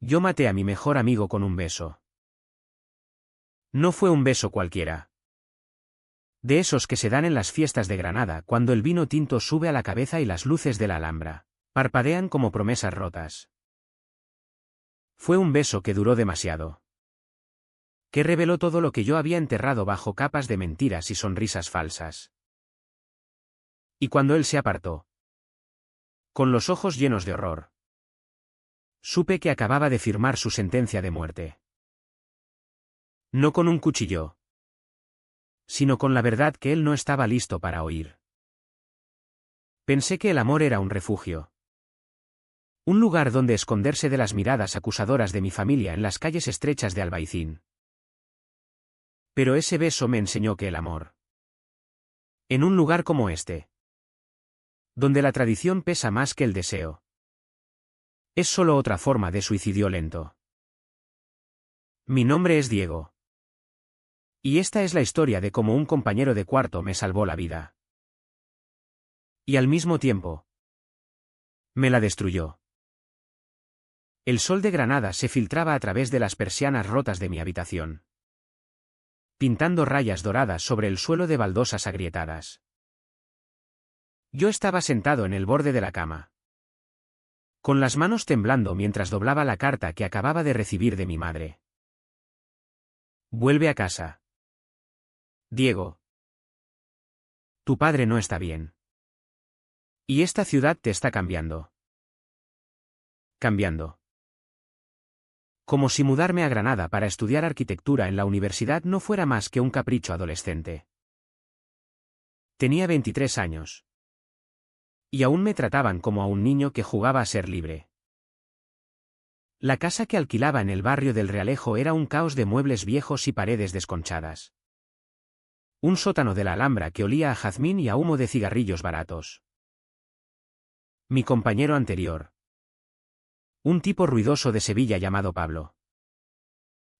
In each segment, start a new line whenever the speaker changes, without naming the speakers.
Yo maté a mi mejor amigo con un beso. No fue un beso cualquiera. De esos que se dan en las fiestas de Granada cuando el vino tinto sube a la cabeza y las luces de la Alhambra parpadean como promesas rotas. Fue un beso que duró demasiado. Que reveló todo lo que yo había enterrado bajo capas de mentiras y sonrisas falsas. Y cuando él se apartó, con los ojos llenos de horror, supe que acababa de firmar su sentencia de muerte. No con un cuchillo, sino con la verdad que él no estaba listo para oír. Pensé que el amor era un refugio. Un lugar donde esconderse de las miradas acusadoras de mi familia en las calles estrechas de Albaicín. Pero ese beso me enseñó que el amor, en un lugar como este, donde la tradición pesa más que el deseo, es solo otra forma de suicidio lento. Mi nombre es Diego. Y esta es la historia de cómo un compañero de cuarto me salvó la vida. Y al mismo tiempo, me la destruyó. El sol de Granada se filtraba a través de las persianas rotas de mi habitación, pintando rayas doradas sobre el suelo de baldosas agrietadas. Yo estaba sentado en el borde de la cama, con las manos temblando mientras doblaba la carta que acababa de recibir de mi madre. Vuelve a casa. Diego. Tu padre no está bien. Y esta ciudad te está cambiando. Cambiando. Como si mudarme a Granada para estudiar arquitectura en la universidad no fuera más que un capricho adolescente. Tenía 23 años. Y aún me trataban como a un niño que jugaba a ser libre. La casa que alquilaba en el barrio del Realejo era un caos de muebles viejos y paredes desconchadas. Un sótano de la Alhambra que olía a jazmín y a humo de cigarrillos baratos. Mi compañero anterior. Un tipo ruidoso de Sevilla llamado Pablo.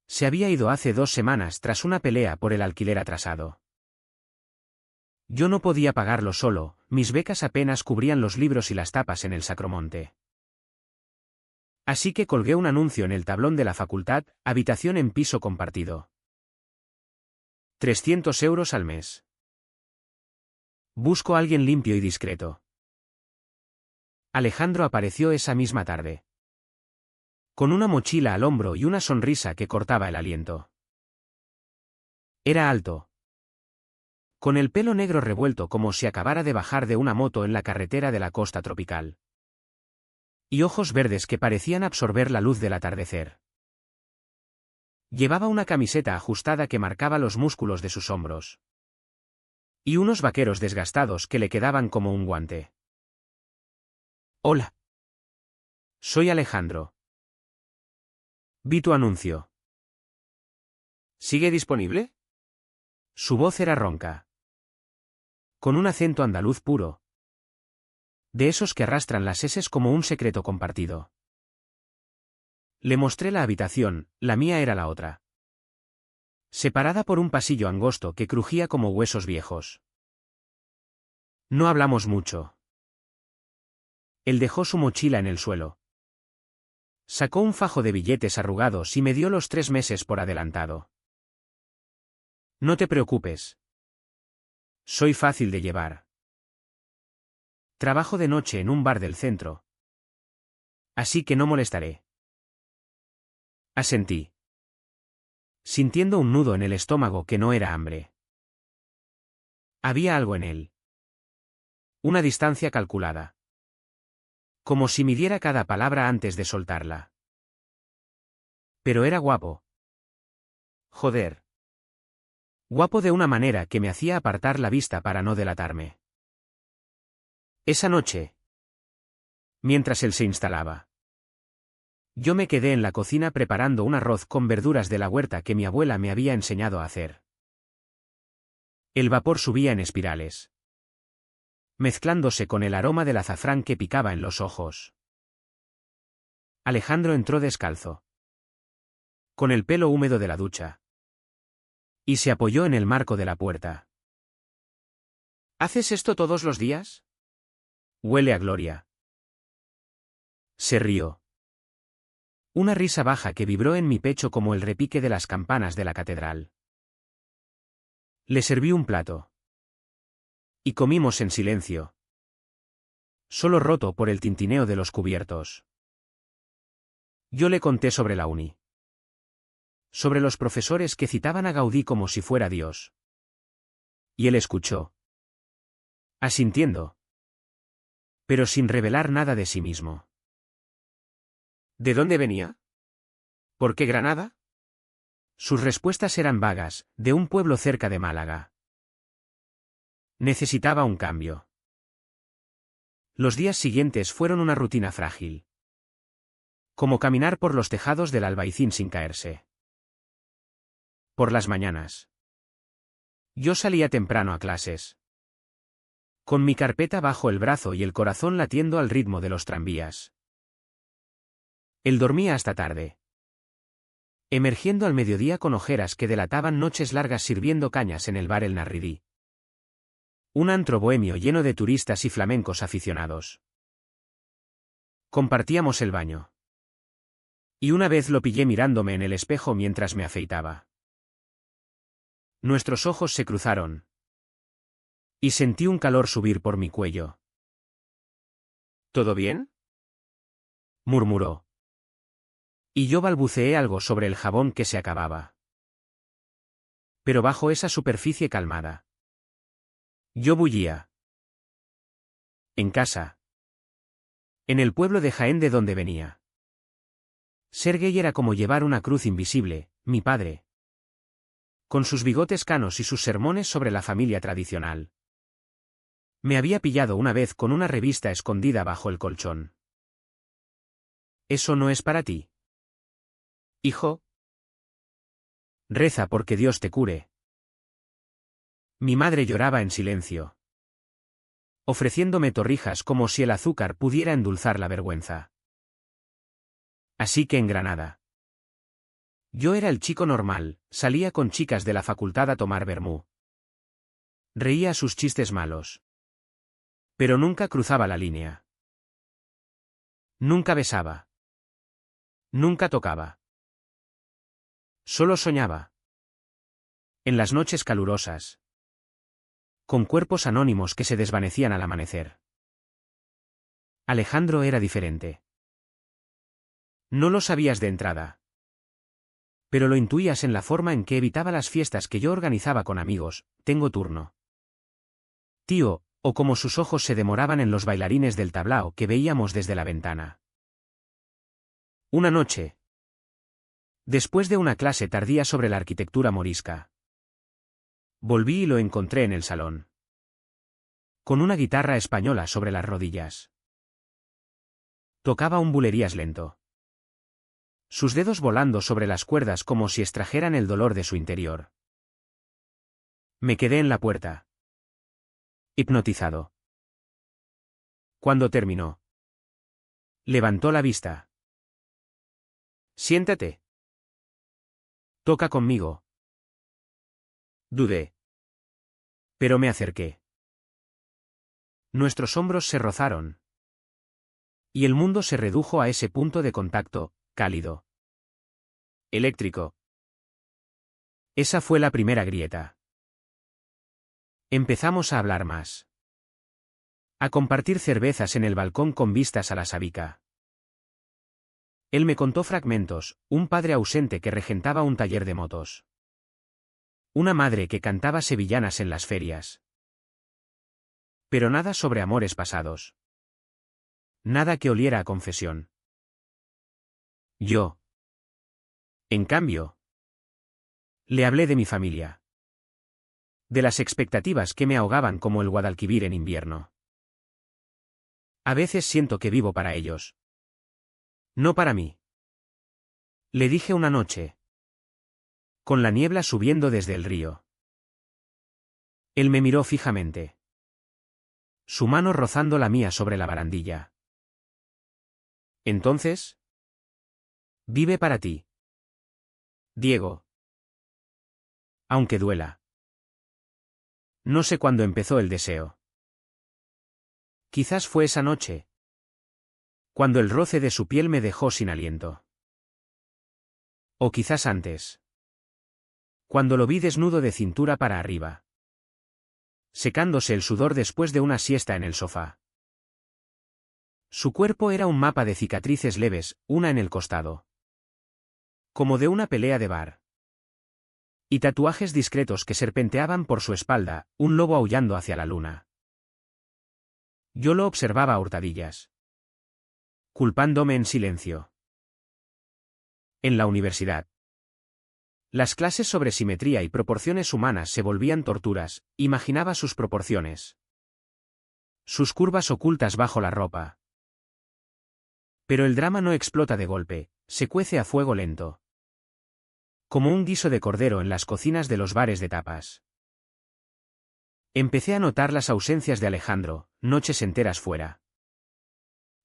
Se había ido hace 2 semanas tras una pelea por el alquiler atrasado. Yo no podía pagarlo solo, mis becas apenas cubrían los libros y las tapas en el Sacromonte. Así que colgué un anuncio en el tablón de la facultad, habitación en piso compartido. 300 euros al mes. Busco a alguien limpio y discreto. Alejandro apareció esa misma tarde, con una mochila al hombro y una sonrisa que cortaba el aliento. Era alto, con el pelo negro revuelto como si acabara de bajar de una moto en la carretera de la costa tropical. Y ojos verdes que parecían absorber la luz del atardecer. Llevaba una camiseta ajustada que marcaba los músculos de sus hombros. Y unos vaqueros desgastados que le quedaban como un guante. Hola. Soy Alejandro. Vi tu anuncio. ¿Sigue disponible? Su voz era ronca, con un acento andaluz puro. De esos que arrastran las eses como un secreto compartido. Le mostré la habitación, la mía era la otra. Separada por un pasillo angosto que crujía como huesos viejos. No hablamos mucho. Él dejó su mochila en el suelo. Sacó un fajo de billetes arrugados y me dio los 3 meses por adelantado. No te preocupes. Soy fácil de llevar. Trabajo de noche en un bar del centro. Así que no molestaré. Asentí, sintiendo un nudo en el estómago que no era hambre. Había algo en él. Una distancia calculada. Como si midiera cada palabra antes de soltarla. Pero era guapo. Joder. Guapo de una manera que me hacía apartar la vista para no delatarme. Esa noche, mientras él se instalaba, yo me quedé en la cocina preparando un arroz con verduras de la huerta que mi abuela me había enseñado a hacer. El vapor subía en espirales, mezclándose con el aroma del azafrán que picaba en los ojos. Alejandro entró descalzo, con el pelo húmedo de la ducha, y se apoyó en el marco de la puerta. ¿Haces esto todos los días? Huele a gloria. Se rió. Una risa baja que vibró en mi pecho como el repique de las campanas de la catedral. Le serví un plato. Y comimos en silencio. Solo roto por el tintineo de los cubiertos. Yo le conté sobre la uni. Sobre los profesores que citaban a Gaudí como si fuera Dios. Y él escuchó. Asintiendo. Pero sin revelar nada de sí mismo. ¿De dónde venía? ¿Por qué Granada? Sus respuestas eran vagas, de un pueblo cerca de Málaga. Necesitaba un cambio. Los días siguientes fueron una rutina frágil. Como caminar por los tejados del Albaicín sin caerse. Por las mañanas. Yo salía temprano a clases. Con mi carpeta bajo el brazo y el corazón latiendo al ritmo de los tranvías. Él dormía hasta tarde. Emergiendo al mediodía con ojeras que delataban noches largas sirviendo cañas en el bar El Narridí. Un antro bohemio lleno de turistas y flamencos aficionados. Compartíamos el baño. Y una vez lo pillé mirándome en el espejo mientras me afeitaba. Nuestros ojos se cruzaron. Y sentí un calor subir por mi cuello. ¿Todo bien?, murmuró. Y yo balbuceé algo sobre el jabón que se acababa. Pero bajo esa superficie calmada. Yo bullía. En casa. En el pueblo de Jaén de donde venía. Ser gay era como llevar una cruz invisible, mi padre. Con sus bigotes canos y sus sermones sobre la familia tradicional. Me había pillado una vez con una revista escondida bajo el colchón. ¿Eso no es para ti, hijo? Reza porque Dios te cure. Mi madre lloraba en silencio. Ofreciéndome torrijas como si el azúcar pudiera endulzar la vergüenza. Así que en Granada. Yo era el chico normal, salía con chicas de la facultad a tomar vermú. Reía a sus chistes malos. Pero nunca cruzaba la línea. Nunca besaba. Nunca tocaba. Solo soñaba. En las noches calurosas. Con cuerpos anónimos que se desvanecían al amanecer. Alejandro era diferente. No lo sabías de entrada. Pero lo intuías en la forma en que evitaba las fiestas que yo organizaba con amigos. Tengo turno. Tío, o como sus ojos se demoraban en los bailarines del tablao que veíamos desde la ventana. Una noche. Después de una clase tardía sobre la arquitectura morisca. Volví y lo encontré en el salón. Con una guitarra española sobre las rodillas. Tocaba un bulerías lento. Sus dedos volando sobre las cuerdas como si extrajeran el dolor de su interior. Me quedé en la puerta. Hipnotizado. Cuando terminó. Levantó la vista. Siéntate. Toca conmigo. Dudé. Pero me acerqué. Nuestros hombros se rozaron. Y el mundo se redujo a ese punto de contacto, cálido. Eléctrico. Esa fue la primera grieta. Empezamos a hablar más. A compartir cervezas en el balcón con vistas a la Sabica. Él me contó fragmentos, un padre ausente que regentaba un taller de motos. Una madre que cantaba sevillanas en las ferias. Pero nada sobre amores pasados. Nada que oliera a confesión. Yo. En cambio. Le hablé de mi familia. De las expectativas que me ahogaban como el Guadalquivir en invierno. A veces siento que vivo para ellos. No para mí. Le dije una noche. Con la niebla subiendo desde el río. Él me miró fijamente. Su mano rozando la mía sobre la barandilla. Entonces. Vive para ti. Diego. Aunque duela. No sé cuándo empezó el deseo. Quizás fue esa noche. Cuando el roce de su piel me dejó sin aliento. O quizás antes. Cuando lo vi desnudo de cintura para arriba, secándose el sudor después de una siesta en el sofá. Su cuerpo era un mapa de cicatrices leves, una en el costado, como de una pelea de bar. Y tatuajes discretos que serpenteaban por su espalda, un lobo aullando hacia la luna. Yo lo observaba a hurtadillas, culpándome en silencio. En la universidad. Las clases sobre simetría y proporciones humanas se volvían torturas, imaginaba sus proporciones. Sus curvas ocultas bajo la ropa. Pero el drama no explota de golpe, se cuece a fuego lento. Como un guiso de cordero en las cocinas de los bares de tapas. Empecé a notar las ausencias de Alejandro, noches enteras fuera.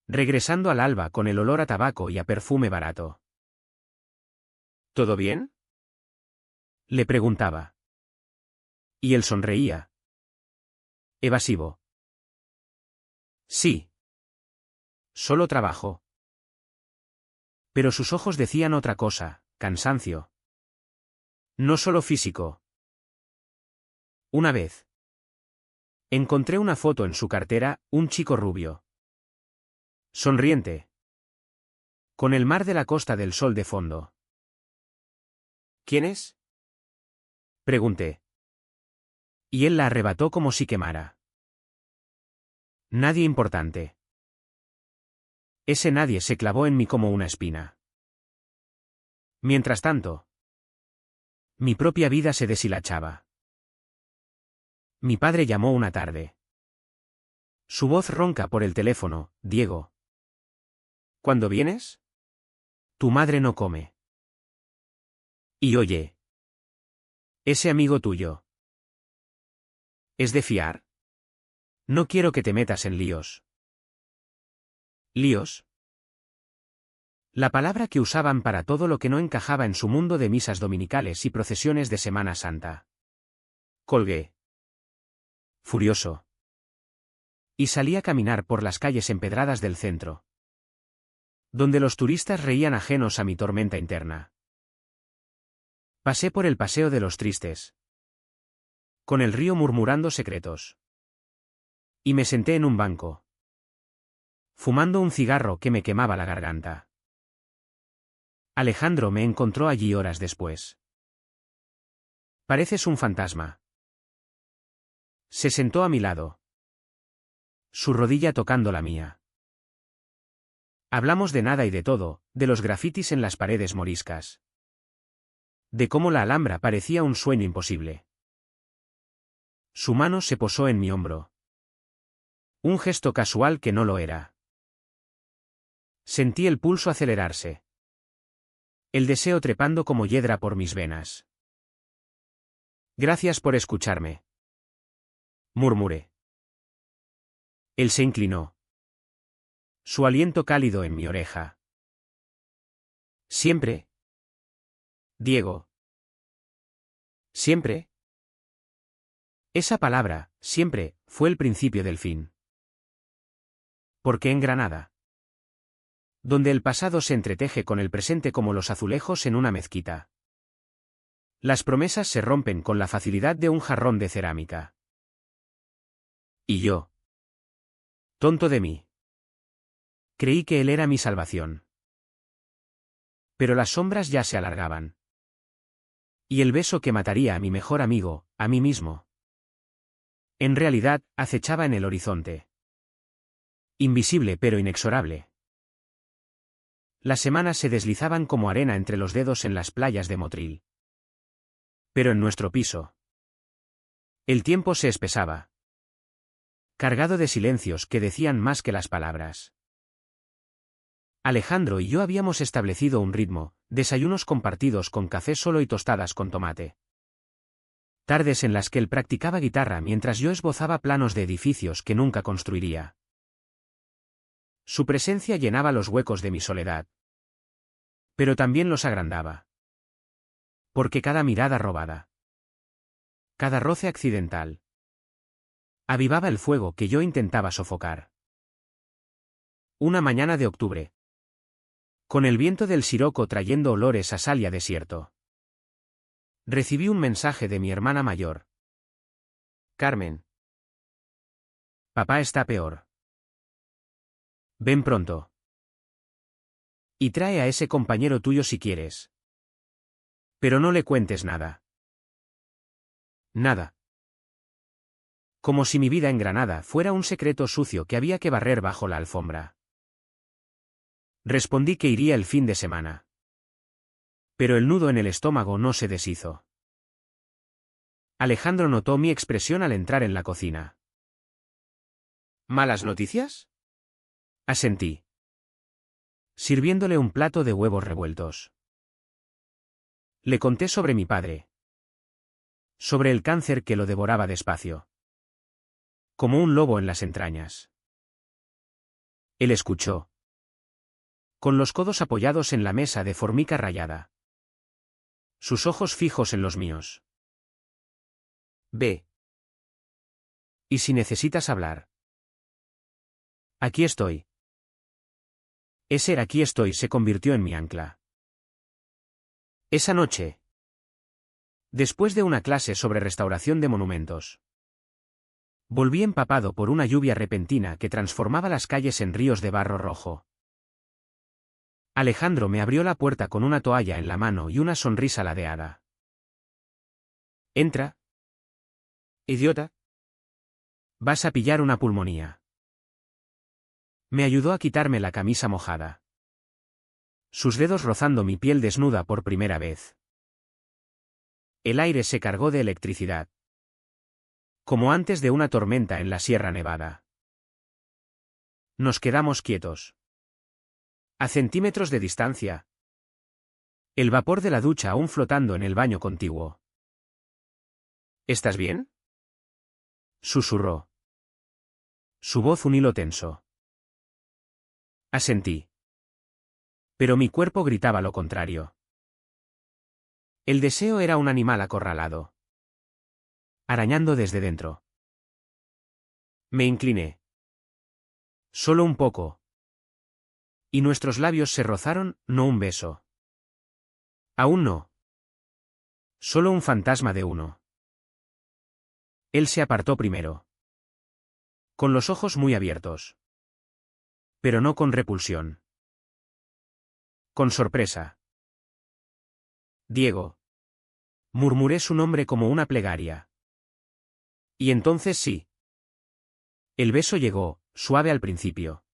Regresando al alba con el olor a tabaco y a perfume barato. ¿Todo bien?, le preguntaba. Y él sonreía. Evasivo. Sí. Solo trabajo. Pero sus ojos decían otra cosa, cansancio. No solo físico. Una vez encontré una foto en su cartera, un chico rubio. Sonriente. Con el mar de la Costa del Sol de fondo. ¿Quién es?, pregunté. Y él la arrebató como si quemara. Nadie importante. Ese nadie se clavó en mí como una espina. Mientras tanto, mi propia vida se deshilachaba. Mi padre llamó una tarde. Su voz ronca por el teléfono: Diego. ¿Cuándo vienes? Tu madre no come. Y oye. Ese amigo tuyo. ¿Es de fiar? No quiero que te metas en líos. ¿Líos? La palabra que usaban para todo lo que no encajaba en su mundo de misas dominicales y procesiones de Semana Santa. Colgué. Furioso. Y salí a caminar por las calles empedradas del centro, donde los turistas reían ajenos a mi tormenta interna. Pasé por el Paseo de los Tristes, con el río murmurando secretos. Y me senté en un banco, fumando un cigarro que me quemaba la garganta. Alejandro me encontró allí horas después. Pareces un fantasma. Se sentó a mi lado, su rodilla tocando la mía. Hablamos de nada y de todo, de los grafitis en las paredes moriscas. De cómo la Alhambra parecía un sueño imposible. Su mano se posó en mi hombro. Un gesto casual que no lo era. Sentí el pulso acelerarse. El deseo trepando como hiedra por mis venas. Gracias por escucharme, murmuré. Él se inclinó. Su aliento cálido en mi oreja. Siempre. Diego. Siempre. Esa palabra, siempre, fue el principio del fin. Porque en Granada, donde el pasado se entreteje con el presente como los azulejos en una mezquita, las promesas se rompen con la facilidad de un jarrón de cerámica. Y yo, tonto de mí, creí que él era mi salvación. Pero las sombras ya se alargaban. Y el beso que mataría a mi mejor amigo, a mí mismo, en realidad, acechaba en el horizonte. Invisible pero inexorable. Las semanas se deslizaban como arena entre los dedos en las playas de Motril. Pero en nuestro piso, el tiempo se espesaba, cargado de silencios que decían más que las palabras. Alejandro y yo habíamos establecido un ritmo: desayunos compartidos con café solo y tostadas con tomate. Tardes en las que él practicaba guitarra mientras yo esbozaba planos de edificios que nunca construiría. Su presencia llenaba los huecos de mi soledad. Pero también los agrandaba. Porque cada mirada robada, cada roce accidental, avivaba el fuego que yo intentaba sofocar. Una mañana de octubre. con el viento del siroco trayendo olores a sal y a desierto. Recibí un mensaje de mi hermana mayor. Carmen. Papá está peor. Ven pronto. Y trae a ese compañero tuyo si quieres. Pero no le cuentes nada. Nada. Como si mi vida en Granada fuera un secreto sucio que había que barrer bajo la alfombra. Respondí que iría el fin de semana. Pero el nudo en el estómago no se deshizo. Alejandro notó mi expresión al entrar en la cocina. ¿Malas noticias? Asentí, sirviéndole un plato de huevos revueltos. Le conté sobre mi padre. Sobre el cáncer que lo devoraba despacio. Como un lobo en las entrañas. Él escuchó. Con los codos apoyados en la mesa de formica rayada. Sus ojos fijos en los míos. Ve. ¿Y si necesitas hablar? Aquí estoy. Ese aquí estoy se convirtió en mi ancla. Esa noche. Después de una clase sobre restauración de monumentos. Volví empapado por una lluvia repentina que transformaba las calles en ríos de barro rojo. Alejandro me abrió la puerta con una toalla en la mano y una sonrisa ladeada. Entra. Idiota. Vas a pillar una pulmonía. Me ayudó a quitarme la camisa mojada. Sus dedos rozando mi piel desnuda por primera vez. El aire se cargó de electricidad. Como antes de una tormenta en la Sierra Nevada. Nos quedamos quietos. A centímetros de distancia. El vapor de la ducha aún flotando en el baño contiguo. ¿Estás bien? Susurró. Su voz un hilo tenso. Asentí. Pero mi cuerpo gritaba lo contrario. El deseo era un animal acorralado. Arañando desde dentro. Me incliné. Solo un poco. Y nuestros labios se rozaron, no un beso. Aún no. Solo un fantasma de uno. Él se apartó primero. Con los ojos muy abiertos. Pero no con repulsión. Con sorpresa. Diego. Murmuré su nombre como una plegaria. Y entonces sí. El beso llegó, suave al principio.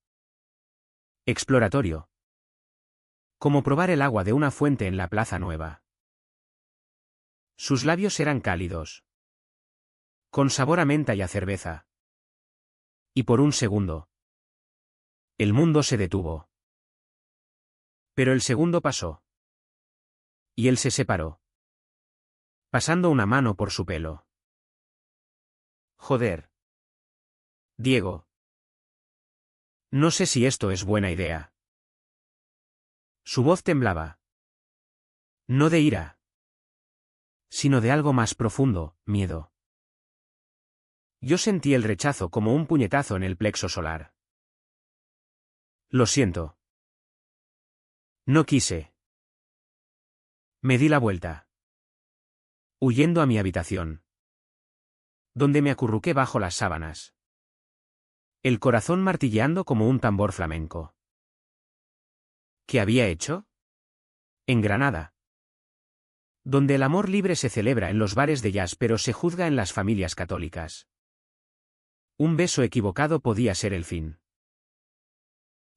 Exploratorio. Como probar el agua de una fuente en la Plaza Nueva. Sus labios eran cálidos. Con sabor a menta y a cerveza. Y por un segundo. El mundo se detuvo. Pero el segundo pasó. Y él se separó. Pasando una mano por su pelo. Joder. Diego. No sé si esto es buena idea. Su voz temblaba. No de ira. Sino de algo más profundo, miedo. Yo sentí el rechazo como un puñetazo en el plexo solar. Lo siento. No quise. Me di la vuelta. Huyendo a mi habitación. Donde me acurruqué bajo las sábanas. El corazón martilleando como un tambor flamenco. ¿Qué había hecho? En Granada. Donde el amor libre se celebra en los bares de jazz pero se juzga en las familias católicas. Un beso equivocado podía ser el fin.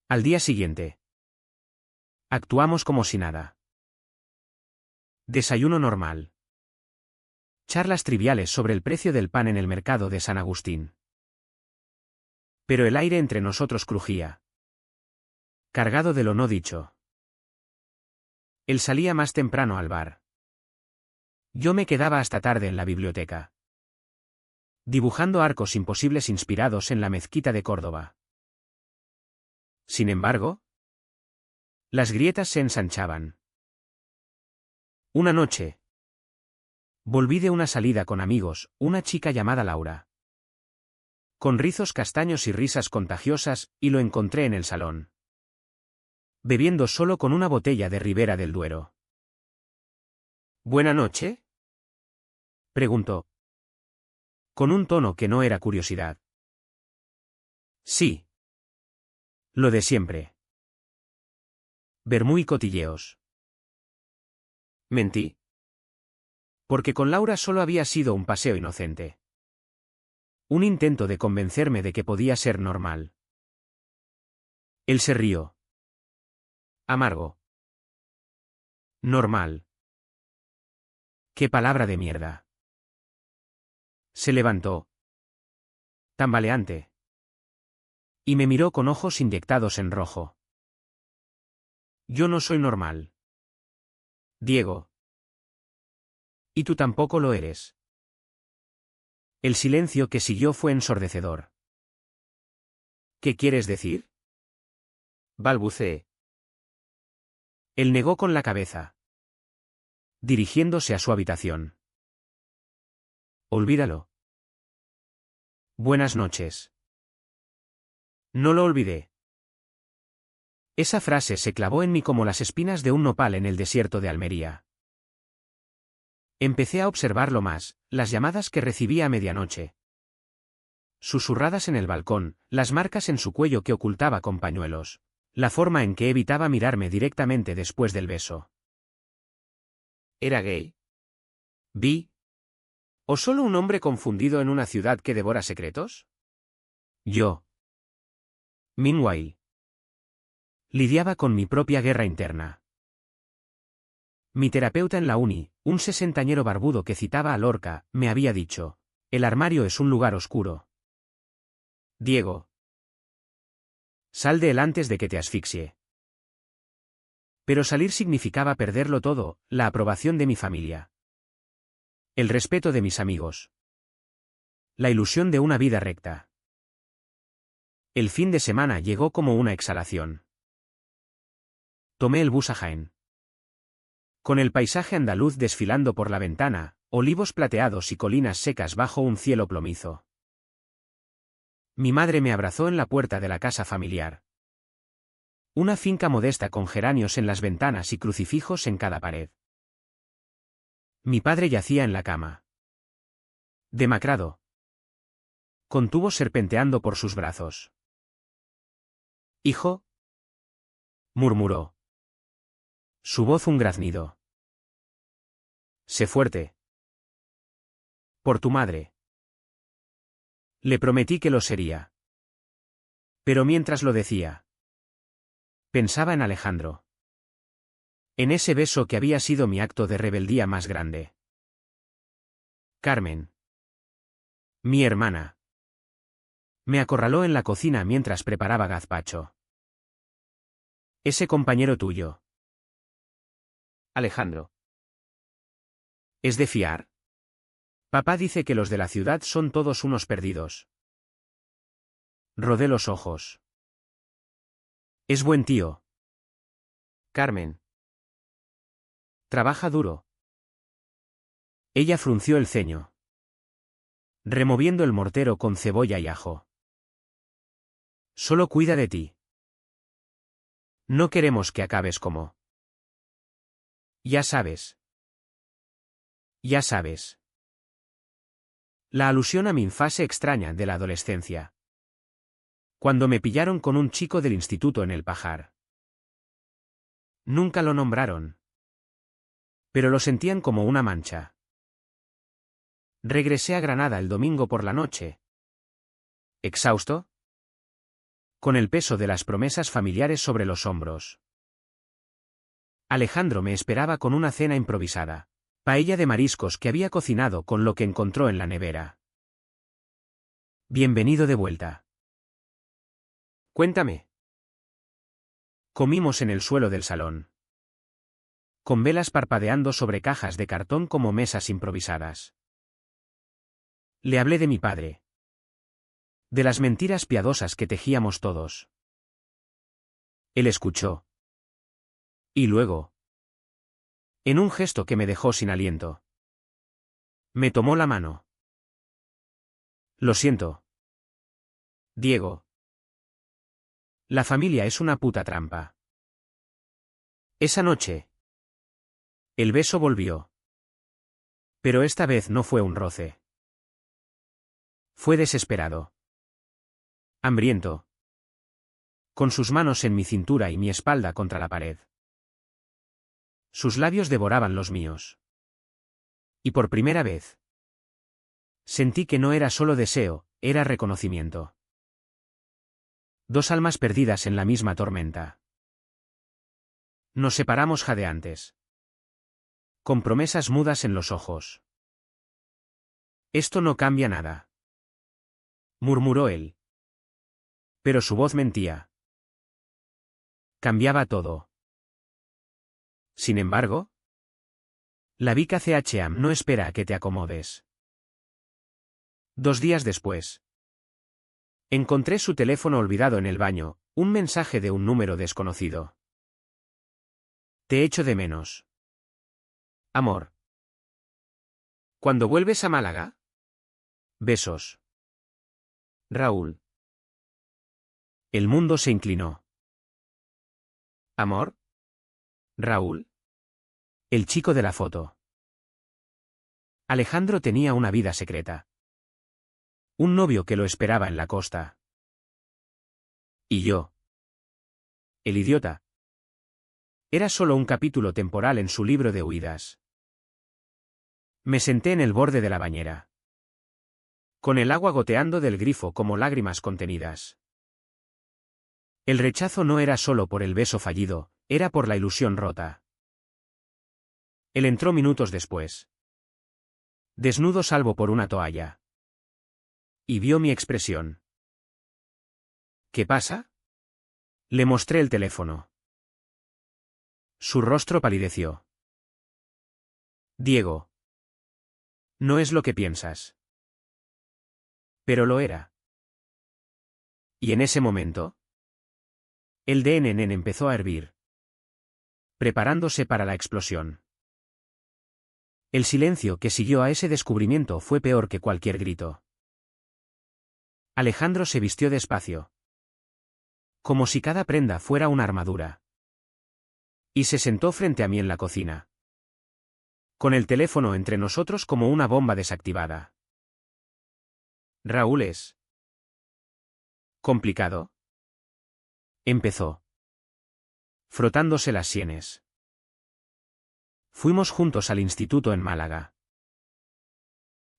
Al día siguiente. Actuamos como si nada. Desayuno normal. Charlas triviales sobre el precio del pan en el mercado de San Agustín. Pero el aire entre nosotros crujía. Cargado de lo no dicho. Él salía más temprano al bar. Yo me quedaba hasta tarde en la biblioteca. Dibujando arcos imposibles inspirados en la mezquita de Córdoba. Sin embargo, las grietas se ensanchaban. Una noche. Volví de una salida con amigos, una chica llamada Laura. Con rizos castaños y risas contagiosas, y lo encontré en el salón. bebiendo solo con una botella de Ribera del Duero. ¿Buena noche?, preguntó, con un tono que no era curiosidad. Sí. Lo de siempre. Vermú y cotilleos. Mentí. Porque con Laura solo había sido un paseo inocente. Un intento de convencerme de que podía ser normal. Él se rió. Amargo. Normal. ¡Qué palabra de mierda! Se levantó, tambaleante, y me miró con ojos inyectados en rojo. Yo no soy normal, Diego. Y tú tampoco lo eres. El silencio que siguió fue ensordecedor. ¿Qué quieres decir?, balbuceé. Él negó con la cabeza, dirigiéndose a su habitación. Olvídalo. Buenas noches. No lo olvidé. Esa frase se clavó en mí como las espinas de un nopal en el desierto de Almería. Empecé a observarlo más, las llamadas que recibía a medianoche. Susurradas en el balcón, las marcas en su cuello que ocultaba con pañuelos, la forma en que evitaba mirarme directamente después del beso. ¿Era gay? ¿Bi? ¿O solo un hombre confundido en una ciudad que devora secretos? Yo. Meanwhile, lidiaba con mi propia guerra interna. Mi terapeuta en la uni, un sesentañero barbudo que citaba a Lorca, me había dicho: el armario es un lugar oscuro. Diego, sal de él antes de que te asfixie. Pero salir significaba perderlo todo, la aprobación de mi familia, el respeto de mis amigos, la ilusión de una vida recta. El fin de semana llegó como una exhalación. Tomé el bus a Jaén. Con el paisaje andaluz desfilando por la ventana, olivos plateados y colinas secas bajo un cielo plomizo. Mi madre me abrazó en la puerta de la casa familiar. Una finca modesta con geranios en las ventanas y crucifijos en cada pared. Mi padre yacía en la cama, demacrado, con tubos serpenteando por sus brazos. «Hijo», murmuró. Su voz un graznido. «Sé fuerte. Por tu madre». Le prometí que lo sería. Pero mientras lo decía, pensaba en Alejandro. En ese beso que había sido mi acto de rebeldía más grande. Carmen, mi hermana, me acorraló en la cocina mientras preparaba gazpacho. Ese compañero tuyo, Alejandro, ¿es de fiar? Papá dice que los de la ciudad son todos unos perdidos. Rodé los ojos. Es buen tío. Carmen. Trabaja duro. Ella frunció el ceño, removiendo el mortero con cebolla y ajo. Solo cuida de ti. No queremos que acabes como... Ya sabes. Ya sabes. La alusión a mi fase extraña de la adolescencia. Cuando me pillaron con un chico del instituto en el Pajar. Nunca lo nombraron, pero lo sentían como una mancha. Regresé a Granada el domingo por la noche. ¿Exhausto? Con el peso de las promesas familiares sobre los hombros. Alejandro me esperaba con una cena improvisada. Paella de mariscos que había cocinado con lo que encontró en la nevera. Bienvenido de vuelta. Cuéntame. Comimos en el suelo del salón, con velas parpadeando sobre cajas de cartón como mesas improvisadas. Le hablé de mi padre. De las mentiras piadosas que tejíamos todos. Él escuchó. Y luego, en un gesto que me dejó sin aliento, me tomó la mano. Lo siento, Diego. La familia es una puta trampa. Esa noche, el beso volvió. Pero esta vez no fue un roce. Fue desesperado. Hambriento. Con sus manos en mi cintura y mi espalda contra la pared. Sus labios devoraban los míos. Y por primera vez, sentí que no era solo deseo, era reconocimiento. Dos almas perdidas en la misma tormenta. Nos separamos jadeantes. Con promesas mudas en los ojos. Esto no cambia nada, murmuró él. Pero su voz mentía. Cambiaba todo. Sin embargo, la Vica CHM no espera a que te acomodes. 2 días después. Encontré su teléfono olvidado en el baño, un mensaje de un número desconocido. Te echo de menos. Amor. ¿Cuándo vuelves a Málaga? Besos. Raúl. El mundo se inclinó. ¿Amor? Raúl. El chico de la foto. Alejandro tenía una vida secreta. Un novio que lo esperaba en la costa. Y yo. El idiota. Era solo un capítulo temporal en su libro de huidas. Me senté en el borde de la bañera. Con el agua goteando del grifo como lágrimas contenidas. El rechazo no era solo por el beso fallido, era por la ilusión rota. Él entró minutos después. Desnudo salvo por una toalla. Y vio mi expresión. ¿Qué pasa? Le mostré el teléfono. Su rostro palideció. Diego. No es lo que piensas. Pero lo era. Y en ese momento, el DNN empezó a hervir, preparándose para la explosión. El silencio que siguió a ese descubrimiento fue peor que cualquier grito. Alejandro se vistió despacio. Como si cada prenda fuera una armadura. Y se sentó frente a mí en la cocina. Con el teléfono entre nosotros como una bomba desactivada. Raúl es complicado. Empezó. Frotándose las sienes. Fuimos juntos al instituto en Málaga.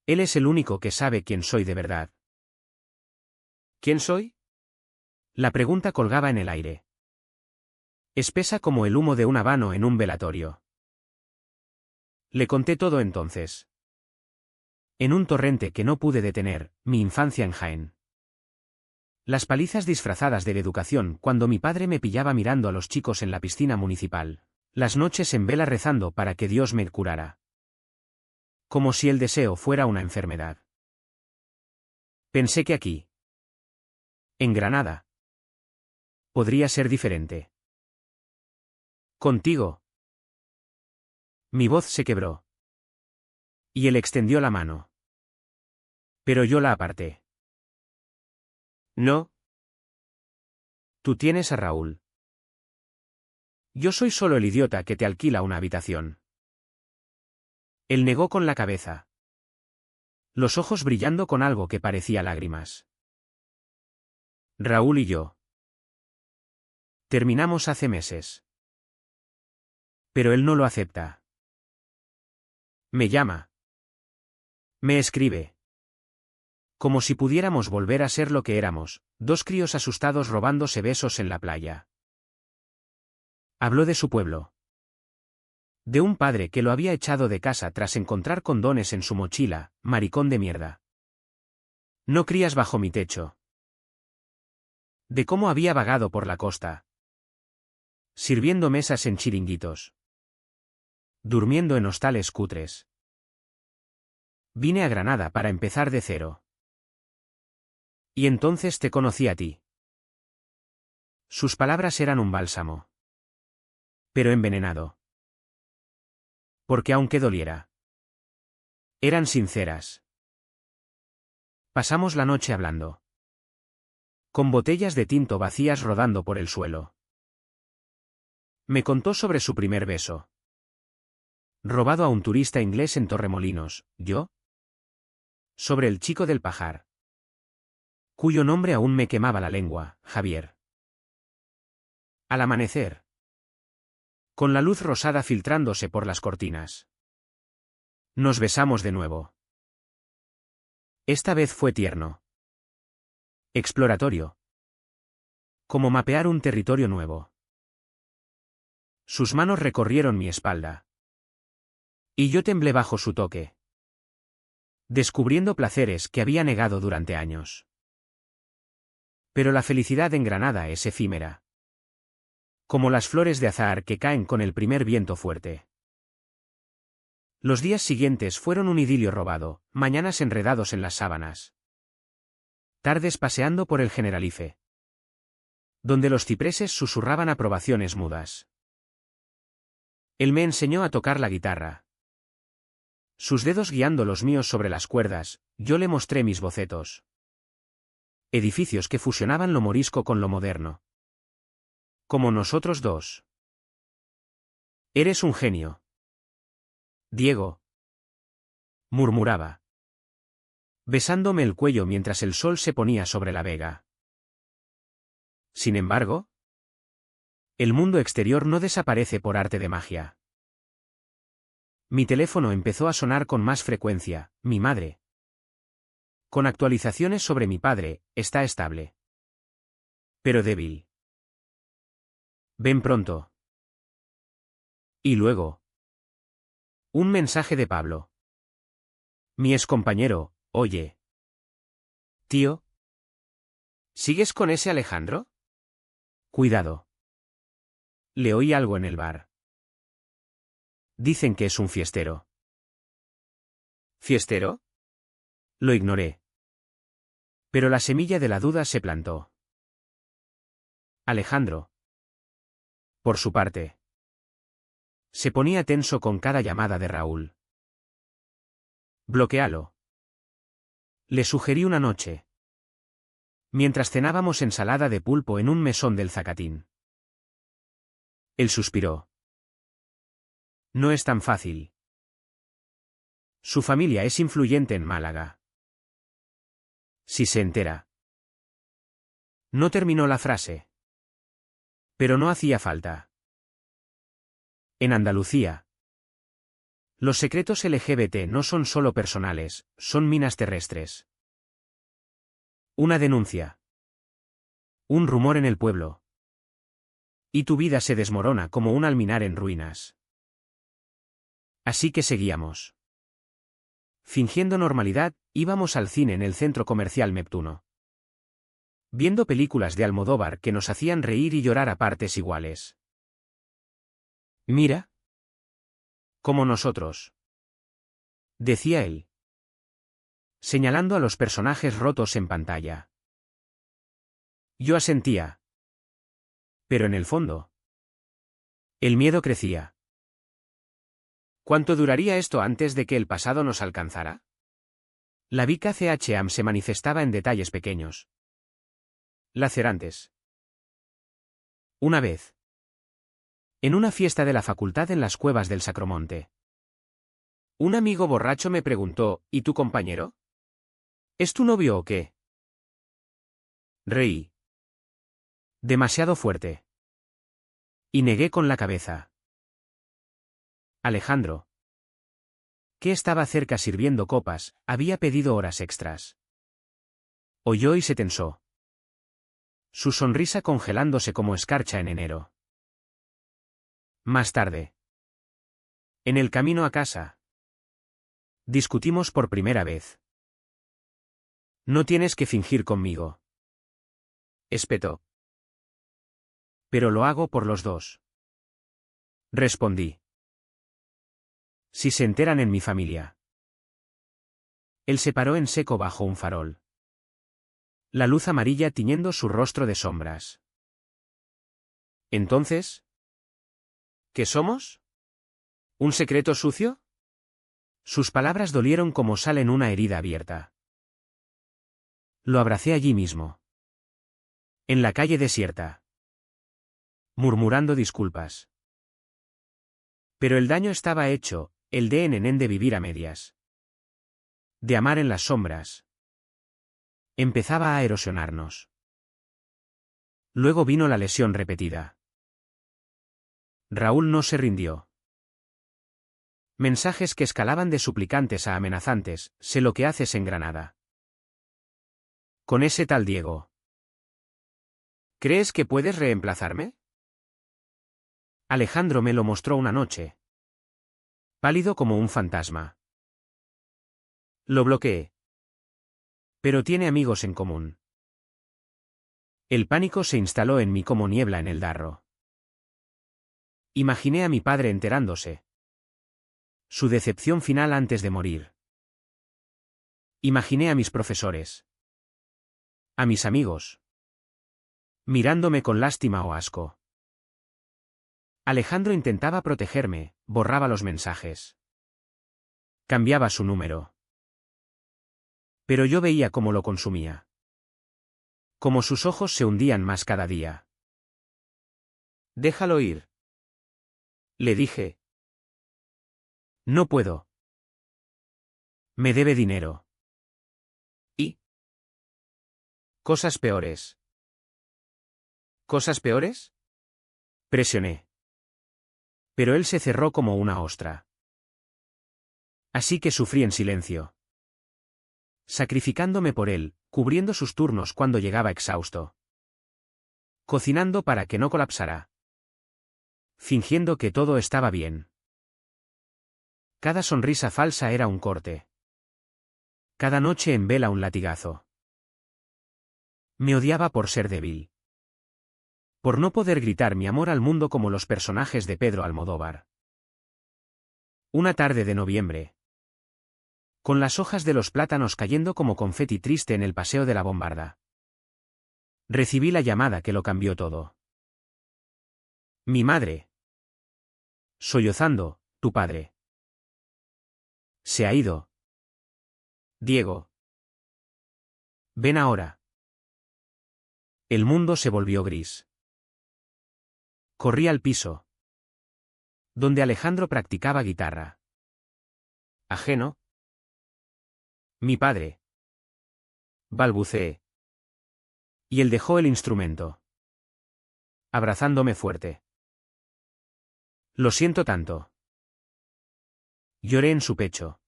Él es el único que sabe quién soy de verdad. ¿Quién soy? La pregunta colgaba en el aire. Espesa como el humo de un habano en un velatorio. Le conté todo entonces. En un torrente que no pude detener, mi infancia en Jaén. Las palizas disfrazadas de educación cuando mi padre me pillaba mirando a los chicos en la piscina municipal. Las noches en vela rezando para que Dios me curara. Como si el deseo fuera una enfermedad. Pensé que aquí, en Granada, podría ser diferente. Contigo. Mi voz se quebró. Y él extendió la mano. Pero yo la aparté. No. Tú tienes a Raúl. Yo soy solo el idiota que te alquila una habitación. Él negó con la cabeza. Los ojos brillando con algo que parecía lágrimas. Raúl y yo. Terminamos hace meses. Pero él no lo acepta. Me llama. Me escribe. Como si pudiéramos volver a ser lo que éramos, dos críos asustados robándose besos en la playa. Habló de su pueblo. De un padre que lo había echado de casa tras encontrar condones en su mochila, maricón de mierda. No crías bajo mi techo. De cómo había vagado por la costa. Sirviendo mesas en chiringuitos. Durmiendo en hostales cutres. Vine a Granada para empezar de cero. Y entonces te conocí a ti. Sus palabras eran un bálsamo. Pero envenenado. Porque aunque doliera, eran sinceras. Pasamos la noche hablando. Con botellas de tinto vacías rodando por el suelo. Me contó sobre su primer beso. Robado a un turista inglés en Torremolinos, yo. Sobre el chico del pajar. Cuyo nombre aún me quemaba la lengua, Javier. Al amanecer. Con la luz rosada filtrándose por las cortinas. Nos besamos de nuevo. Esta vez fue tierno. Exploratorio. Como mapear un territorio nuevo. Sus manos recorrieron mi espalda. Y yo temblé bajo su toque. Descubriendo placeres que había negado durante años. Pero la felicidad en Granada es efímera. Como las flores de azahar que caen con el primer viento fuerte. Los días siguientes fueron un idilio robado, mañanas enredados en las sábanas. Tardes paseando por el Generalife. Donde los cipreses susurraban aprobaciones mudas. Él me enseñó a tocar la guitarra. Sus dedos guiando los míos sobre las cuerdas, yo le mostré mis bocetos. Edificios que fusionaban lo morisco con lo moderno. Como nosotros dos. Eres un genio. Diego. Murmuraba. Besándome el cuello mientras el sol se ponía sobre la vega. Sin embargo, el mundo exterior no desaparece por arte de magia. Mi teléfono empezó a sonar con más frecuencia, mi madre. Con actualizaciones sobre mi padre, está estable. Pero débil. Ven pronto. Y luego. Un mensaje de Pablo. Mi excompañero, oye. Tío. ¿Sigues con ese Alejandro? Cuidado. Le oí algo en el bar. Dicen que es un fiestero. ¿Fiestero? Lo ignoré. Pero la semilla de la duda se plantó. Alejandro. Por su parte. Se ponía tenso con cada llamada de Raúl. Bloquéalo. Le sugerí una noche. Mientras cenábamos ensalada de pulpo en un mesón del Zacatín. Él suspiró. No es tan fácil. Su familia es influyente en Málaga. Si se entera. No terminó la frase. Pero no hacía falta. En Andalucía. Los secretos LGBT no son solo personales, son minas terrestres. Una denuncia. Un rumor en el pueblo. Y tu vida se desmorona como un alminar en ruinas. Así que seguíamos. Fingiendo normalidad, íbamos al cine en el centro comercial Neptuno. Viendo películas de Almodóvar que nos hacían reír y llorar a partes iguales. Mira. Como nosotros. Decía él. Señalando a los personajes rotos en pantalla. Yo asentía. Pero en el fondo. El miedo crecía. ¿Cuánto duraría esto antes de que el pasado nos alcanzara? La Vica CHAM se manifestaba en detalles pequeños. Lacerantes. Una vez. En una fiesta de la facultad en las cuevas del Sacromonte. Un amigo borracho me preguntó, ¿y tu compañero? ¿Es tu novio o qué? Reí. Demasiado fuerte. Y negué con la cabeza. Alejandro, que estaba cerca sirviendo copas, había pedido horas extras. Oyó y se tensó. Su sonrisa congelándose como escarcha en enero. Más tarde. En el camino a casa. Discutimos por primera vez. No tienes que fingir conmigo. Espetó. Pero lo hago por los dos. Respondí. Si se enteran en mi familia. Él se paró en seco bajo un farol. La luz amarilla tiñendo su rostro de sombras. Entonces, ¿qué somos? ¿Un secreto sucio? Sus palabras dolieron como sal en una herida abierta. Lo abracé allí mismo. En la calle desierta. Murmurando disculpas. Pero el daño estaba hecho, el de Enenen de vivir a medias. De amar en las sombras. Empezaba a erosionarnos. Luego vino la lesión repetida. Raúl no se rindió. Mensajes que escalaban de suplicantes a amenazantes, sé lo que haces en Granada. Con ese tal Diego. ¿Crees que puedes reemplazarme? Alejandro me lo mostró una noche. Pálido como un fantasma. Lo bloqueé. Pero tiene amigos en común. El pánico se instaló en mí como niebla en el Darro. Imaginé a mi padre enterándose. Su decepción final antes de morir. Imaginé a mis profesores. A mis amigos. Mirándome con lástima o asco. Alejandro intentaba protegerme, borraba los mensajes. Cambiaba su número. Pero yo veía cómo lo consumía. Como sus ojos se hundían más cada día. Déjalo ir. Le dije. No puedo. Me debe dinero. ¿Y? Cosas peores. ¿Cosas peores? Presioné. Pero él se cerró como una ostra. Así que sufrí en silencio. Sacrificándome por él, cubriendo sus turnos cuando llegaba exhausto. Cocinando para que no colapsara. Fingiendo que todo estaba bien. Cada sonrisa falsa era un corte. Cada noche en vela un latigazo. Me odiaba por ser débil. Por no poder gritar mi amor al mundo como los personajes de Pedro Almodóvar. Una tarde de noviembre. Con las hojas de los plátanos cayendo como confeti triste en el paseo de la Bombarda. Recibí la llamada que lo cambió todo. Mi madre. Sollozando, tu padre. Se ha ido. Diego. Ven ahora. El mundo se volvió gris. Corrí al piso. Donde Alejandro practicaba guitarra. Ajeno. Mi padre. Balbuceé. Y él dejó el instrumento. Abrazándome fuerte. Lo siento tanto. Lloré en su pecho.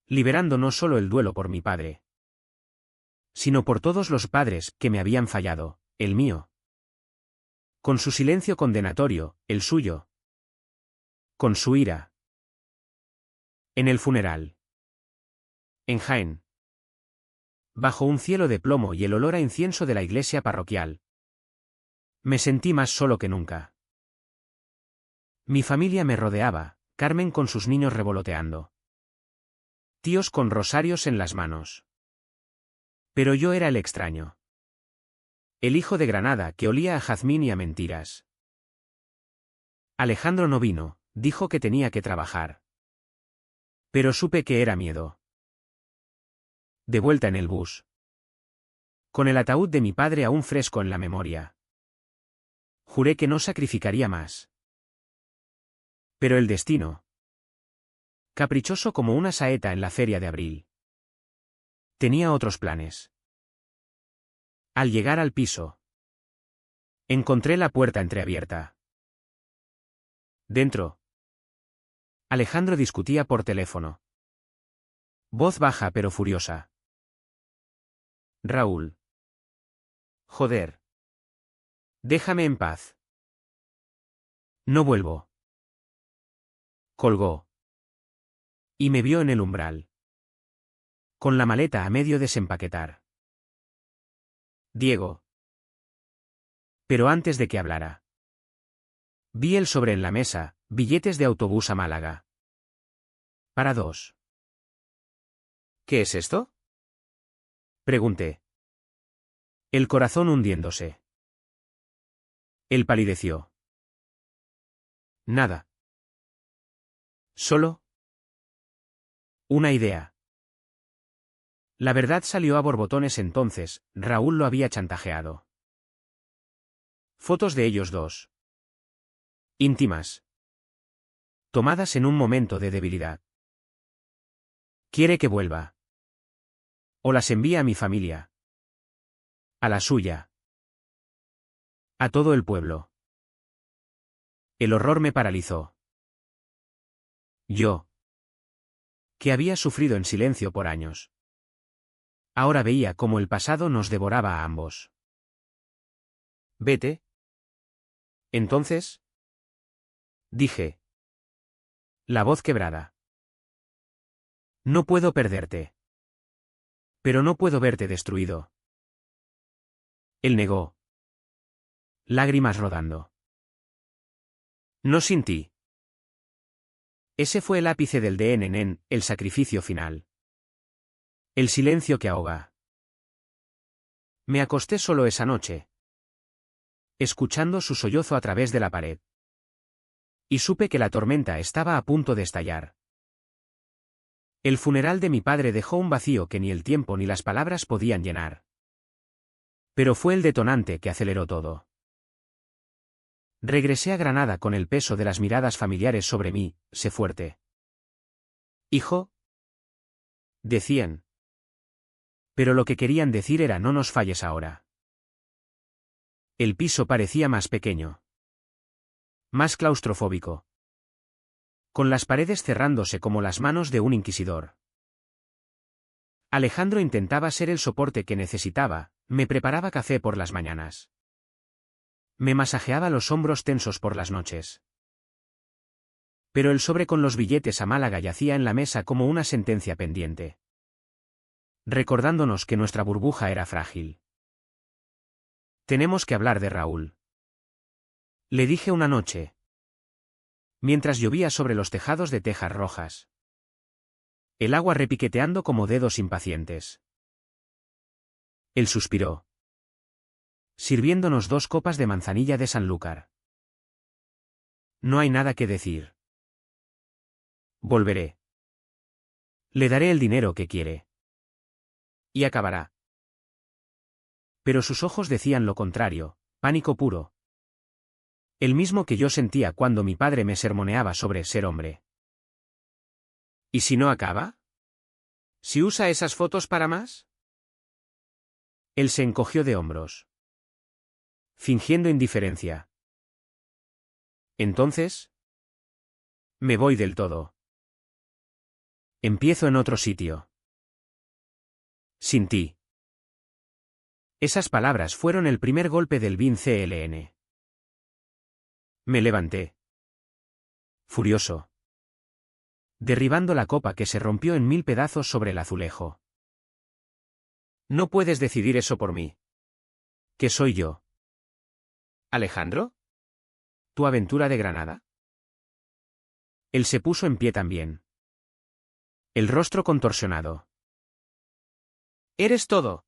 Liberando no solo el duelo por mi padre, sino por todos los padres que me habían fallado, el mío. Con su silencio condenatorio, el suyo. Con su ira. En el funeral. En Jaén. Bajo un cielo de plomo y el olor a incienso de la iglesia parroquial. Me sentí más solo que nunca. Mi familia me rodeaba, Carmen con sus niños revoloteando. Tíos con rosarios en las manos. Pero yo era el extraño. El hijo de Granada que olía a jazmín y a mentiras. Alejandro no vino, dijo que tenía que trabajar. Pero supe que era miedo. De vuelta en el bus. Con el ataúd de mi padre aún fresco en la memoria. Juré que no sacrificaría más. Pero el destino. Caprichoso como una saeta en la feria de abril. Tenía otros planes. Al llegar al piso. Encontré la puerta entreabierta. Dentro. Alejandro discutía por teléfono. Voz baja pero furiosa. Raúl. Joder. Déjame en paz. No vuelvo. Colgó. Y me vio en el umbral. Con la maleta a medio desempaquetar. Diego. Pero antes de que hablara. Vi el sobre en la mesa, billetes de autobús a Málaga. Para dos. ¿Qué es esto? Pregunté. El corazón hundiéndose. Él palideció. Nada. Solo. Una idea. La verdad salió a borbotones entonces, Raúl lo había chantajeado. Fotos de ellos dos. Íntimas. tomadas en un momento de debilidad. Quiere que vuelva. O las envía a mi familia. A la suya. A todo el pueblo. El horror me paralizó. Yo, que había sufrido en silencio por años. Ahora veía cómo el pasado nos devoraba a ambos. Vete. Entonces, dije. La voz quebrada. No puedo perderte. Pero no puedo verte destruido. Él negó. Lágrimas rodando. No sin ti. Ese fue el ápice del DNN, el sacrificio final. El silencio que ahoga. Me acosté solo esa noche, escuchando su sollozo a través de la pared. Y supe que la tormenta estaba a punto de estallar. El funeral de mi padre dejó un vacío que ni el tiempo ni las palabras podían llenar. Pero fue el detonante que aceleró todo. Regresé a Granada con el peso de las miradas familiares sobre mí. Sé fuerte. Hijo, decían. Pero lo que querían decir era no nos falles ahora. El piso parecía más pequeño. Más claustrofóbico. Con las paredes cerrándose como las manos de un inquisidor. Alejandro intentaba ser el soporte que necesitaba, me preparaba café por las mañanas. Me masajeaba los hombros tensos por las noches. Pero el sobre con los billetes a Málaga yacía en la mesa como una sentencia pendiente. Recordándonos que nuestra burbuja era frágil. Tenemos que hablar de Raúl. Le dije una noche. Mientras llovía sobre los tejados de tejas rojas. El agua repiqueteando como dedos impacientes. Él suspiró. Sirviéndonos 2 copas de manzanilla de Sanlúcar. No hay nada que decir. Volveré. Le daré el dinero que quiere. Y acabará. Pero sus ojos decían lo contrario, pánico puro. El mismo que yo sentía cuando mi padre me sermoneaba sobre ser hombre. ¿Y si no acaba? ¿Si usa esas fotos para más? Él se encogió de hombros. Fingiendo indiferencia. Entonces, me voy del todo. Empiezo en otro sitio. Sin ti. Esas palabras fueron el primer golpe del Bin CLN. Me levanté. Furioso. Derribando la copa que se rompió en 1000 pedazos sobre el azulejo. No puedes decidir eso por mí. ¿Qué soy yo? ¿Alejandro? ¿Tu aventura de Granada? Él se puso en pie también. El rostro contorsionado. Eres todo.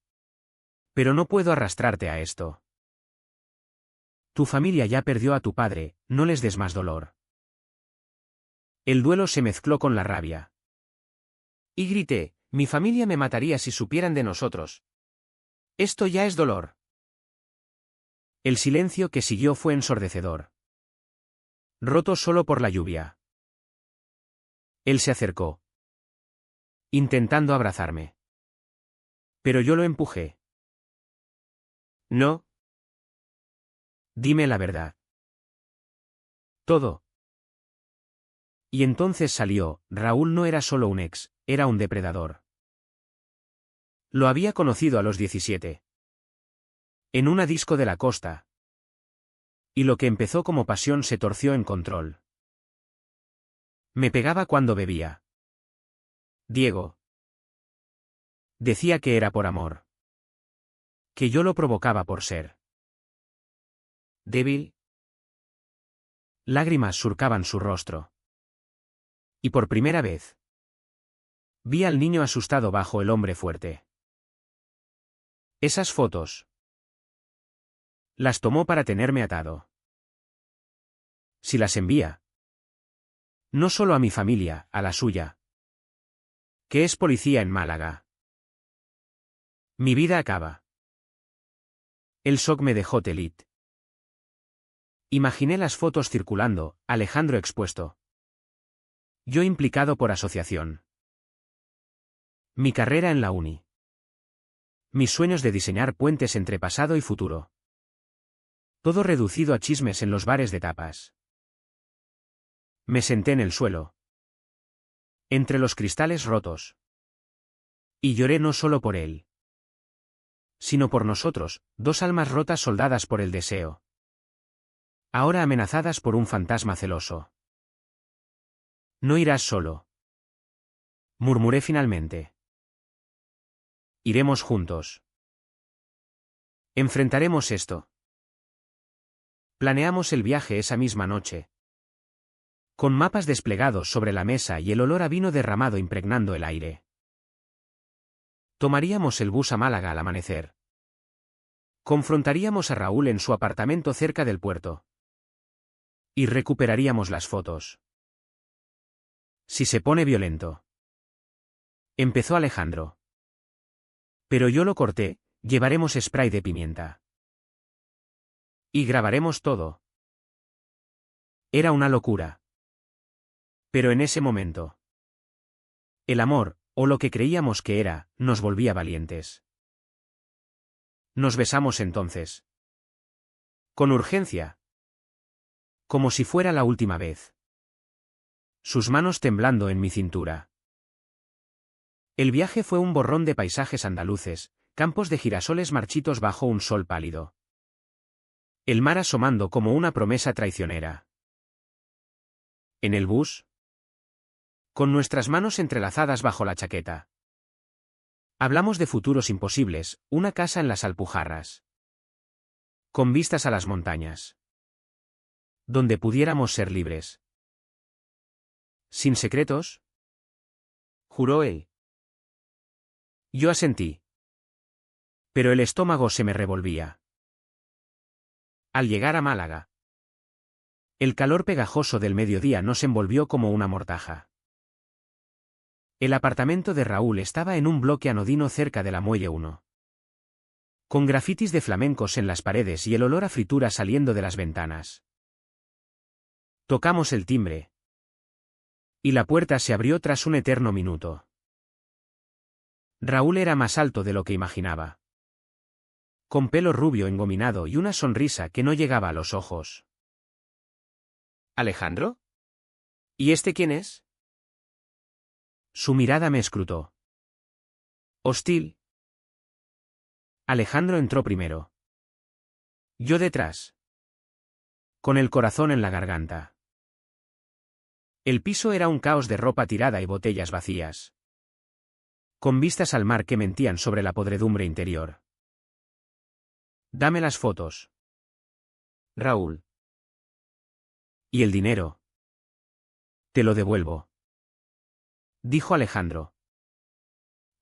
Pero no puedo arrastrarte a esto. Tu familia ya perdió a tu padre, no les des más dolor. El duelo se mezcló con la rabia. Y grité, mi familia me mataría si supieran de nosotros. Esto ya es dolor. El silencio que siguió fue ensordecedor. Roto solo por la lluvia. Él se acercó. Intentando abrazarme. Pero yo lo empujé. No. Dime la verdad. Todo. Y entonces salió, Raúl no era solo un ex, era un depredador. Lo había conocido a los 17. En una disco de la costa. Y lo que empezó como pasión se torció en control. Me pegaba cuando bebía. Diego. Decía que era por amor. Que yo lo provocaba por ser débil. Lágrimas surcaban su rostro. Y por primera vez vi al niño asustado bajo el hombre fuerte. Esas fotos las tomó para tenerme atado. Si las envía, no solo a mi familia, a la suya, que es policía en Málaga, mi vida acaba. El shock me dejó telit. Imaginé las fotos circulando, Alejandro expuesto. Yo implicado por asociación. Mi carrera en la uni. Mis sueños de diseñar puentes entre pasado y futuro. Todo reducido a chismes en los bares de tapas. Me senté en el suelo, entre los cristales rotos. Y lloré no solo por él, sino por nosotros, dos almas rotas soldadas por el deseo. Ahora amenazadas por un fantasma celoso. No irás solo. Murmuré finalmente. Iremos juntos. Enfrentaremos esto. Planeamos el viaje esa misma noche, con mapas desplegados sobre la mesa y el olor a vino derramado impregnando el aire. Tomaríamos el bus a Málaga al amanecer. Confrontaríamos a Raúl en su apartamento cerca del puerto. Y recuperaríamos las fotos. Si se pone violento. Empezó Alejandro. Pero yo lo corté, llevaremos spray de pimienta. Y grabaremos todo. Era una locura. Pero en ese momento, el amor, o lo que creíamos que era, nos volvía valientes. Nos besamos entonces. Con urgencia. Como si fuera la última vez. Sus manos temblando en mi cintura. El viaje fue un borrón de paisajes andaluces, campos de girasoles marchitos bajo un sol pálido. El mar asomando como una promesa traicionera. En el bus, con nuestras manos entrelazadas bajo la chaqueta. Hablamos de futuros imposibles, una casa en las Alpujarras. Con vistas a las montañas. Donde pudiéramos ser libres. ¿Sin secretos? Juró él. Yo asentí. Pero el estómago se me revolvía. Al llegar a Málaga, el calor pegajoso del mediodía nos envolvió como una mortaja. El apartamento de Raúl estaba en un bloque anodino cerca de la Muelle 1. Con grafitis de flamencos en las paredes y el olor a fritura saliendo de las ventanas. Tocamos el timbre. Y la puerta se abrió tras un eterno minuto. Raúl era más alto de lo que imaginaba. Con pelo rubio engominado y una sonrisa que no llegaba a los ojos. ¿Alejandro? ¿Y este quién es? Su mirada me escrutó. Hostil. Alejandro entró primero. Yo detrás. Con el corazón en la garganta. El piso era un caos de ropa tirada y botellas vacías. Con vistas al mar que mentían sobre la podredumbre interior. Dame las fotos. Raúl. ¿Y el dinero? Te lo devuelvo. Dijo Alejandro.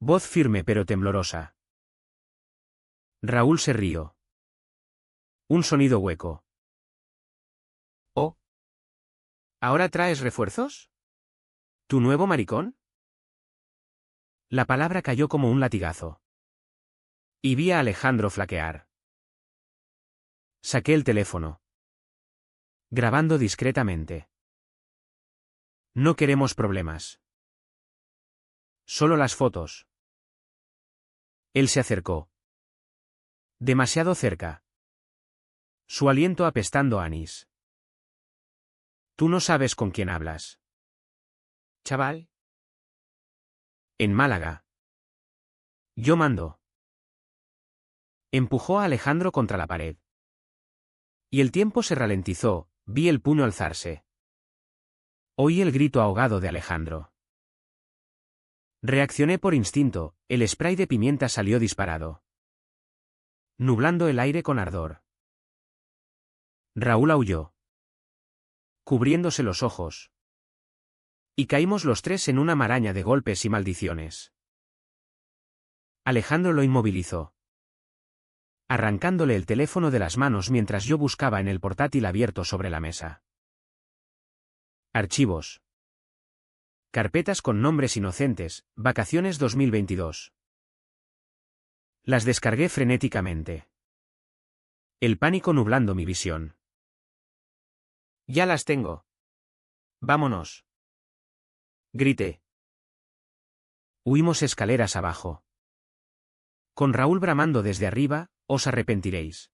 Voz firme pero temblorosa. Raúl se rió. Un sonido hueco. ¿Oh? ¿Ahora traes refuerzos? ¿Tu nuevo maricón? La palabra cayó como un latigazo. Y vi a Alejandro flaquear. Saqué el teléfono. Grabando discretamente. No queremos problemas. Solo las fotos. Él se acercó. Demasiado cerca. Su aliento apestando a anís. Tú no sabes con quién hablas. Chaval. En Málaga. Yo mando. Empujó a Alejandro contra la pared. Y el tiempo se ralentizó, vi el puño alzarse. Oí el grito ahogado de Alejandro. Reaccioné por instinto, el spray de pimienta salió disparado. Nublando el aire con ardor. Raúl aulló. Cubriéndose los ojos. Y caímos los tres en una maraña de golpes y maldiciones. Alejandro lo inmovilizó. Arrancándole el teléfono de las manos mientras yo buscaba en el portátil abierto sobre la mesa. Archivos. Carpetas con nombres inocentes, vacaciones 2022. Las descargué frenéticamente. El pánico nublando mi visión. Ya las tengo. Vámonos. Grité. Huimos escaleras abajo. Con Raúl bramando desde arriba, os arrepentiréis.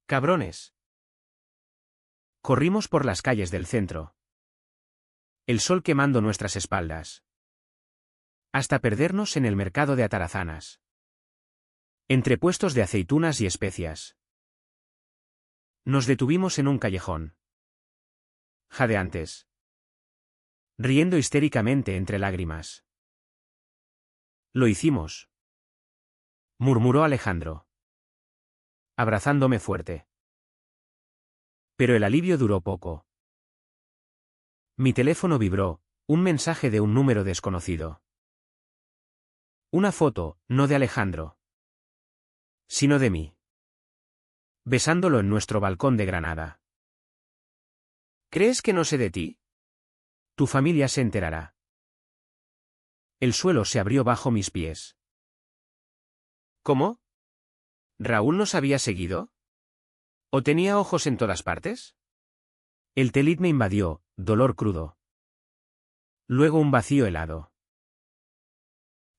¡Cabrones! Corrimos por las calles del centro. El sol quemando nuestras espaldas. Hasta perdernos en el mercado de Atarazanas. Entre puestos de aceitunas y especias. Nos detuvimos en un callejón. Jadeantes. Riendo histéricamente entre lágrimas. Lo hicimos. Murmuró Alejandro. Abrazándome fuerte. Pero el alivio duró poco. Mi teléfono vibró, un mensaje de un número desconocido. Una foto, no de Alejandro, sino de mí. Besándolo en nuestro balcón de Granada. ¿Crees que no sé de ti? Tu familia se enterará. El suelo se abrió bajo mis pies. ¿Cómo? ¿Raúl nos había seguido? ¿O tenía ojos en todas partes? El telit me invadió, dolor crudo. Luego un vacío helado.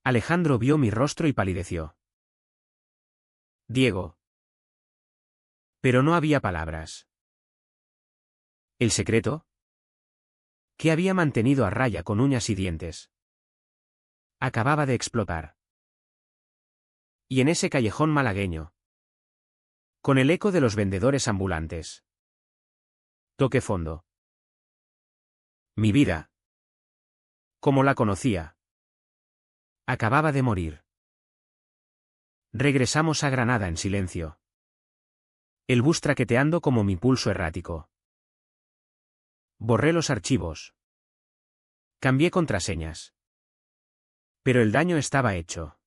Alejandro vio mi rostro y palideció. Diego. Pero no había palabras. ¿El secreto? Que había mantenido a raya con uñas y dientes. Acababa de explotar. Y en ese callejón malagueño. Con el eco de los vendedores ambulantes. Toqué fondo. Mi vida. Como la conocía. Acababa de morir. Regresamos a Granada en silencio. El bus traqueteando como mi pulso errático. Borré los archivos. Cambié contraseñas. Pero el daño estaba hecho.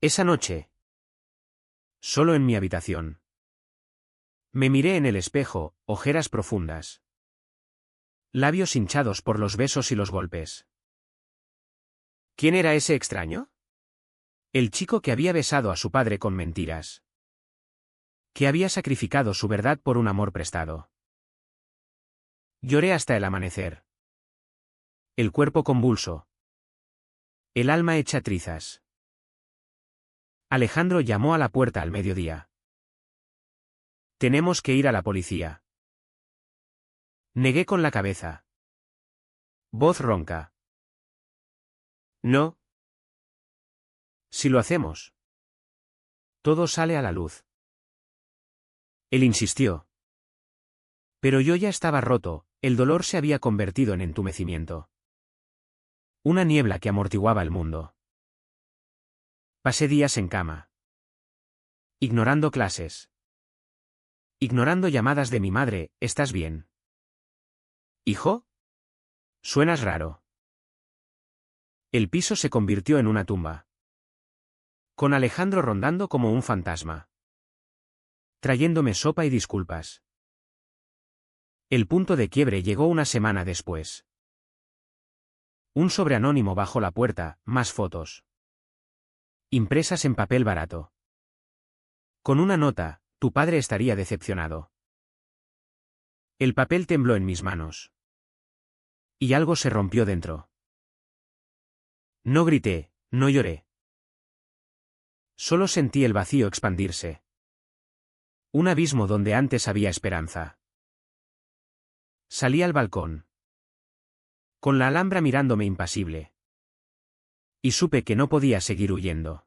Esa noche. Solo en mi habitación. Me miré en el espejo, ojeras profundas. Labios hinchados por los besos y los golpes. ¿Quién era ese extraño? El chico que había besado a su padre con mentiras. Que había sacrificado su verdad por un amor prestado. Lloré hasta el amanecer. El cuerpo convulso. El alma hecha trizas. Alejandro llamó a la puerta al mediodía. Tenemos que ir a la policía. Negué con la cabeza. Voz ronca. No. Si lo hacemos. Todo sale a la luz. Él insistió. Pero yo ya estaba roto, el dolor se había convertido en entumecimiento. Una niebla que amortiguaba el mundo. Pasé días en cama. Ignorando clases. Ignorando llamadas de mi madre, ¿estás bien? ¿Hijo? Suenas raro. El piso se convirtió en una tumba. Con Alejandro rondando como un fantasma. Trayéndome sopa y disculpas. El punto de quiebre llegó una semana después. Un sobre anónimo bajo la puerta, más fotos. Impresas en papel barato. Con una nota, tu padre estaría decepcionado. El papel tembló en mis manos. Y algo se rompió dentro. No grité, no lloré. Solo sentí el vacío expandirse. Un abismo donde antes había esperanza. Salí al balcón. Con la Alhambra mirándome impasible. Y supe que no podía seguir huyendo.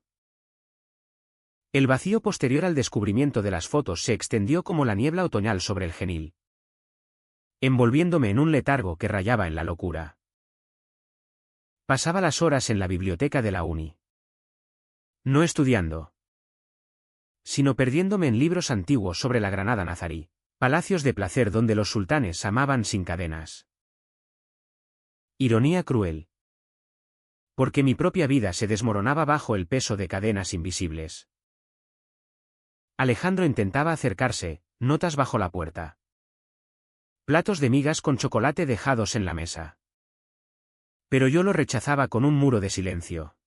El vacío posterior al descubrimiento de las fotos se extendió como la niebla otoñal sobre el Genil. Envolviéndome en un letargo que rayaba en la locura. Pasaba las horas en la biblioteca de la uni. No estudiando. Sino perdiéndome en libros antiguos sobre la Granada nazarí. Palacios de placer donde los sultanes amaban sin cadenas. Ironía cruel. Porque mi propia vida se desmoronaba bajo el peso de cadenas invisibles. Alejandro intentaba acercarse, notas bajo la puerta. Platos de migas con chocolate dejados en la mesa. Pero yo lo rechazaba con un muro de silencio.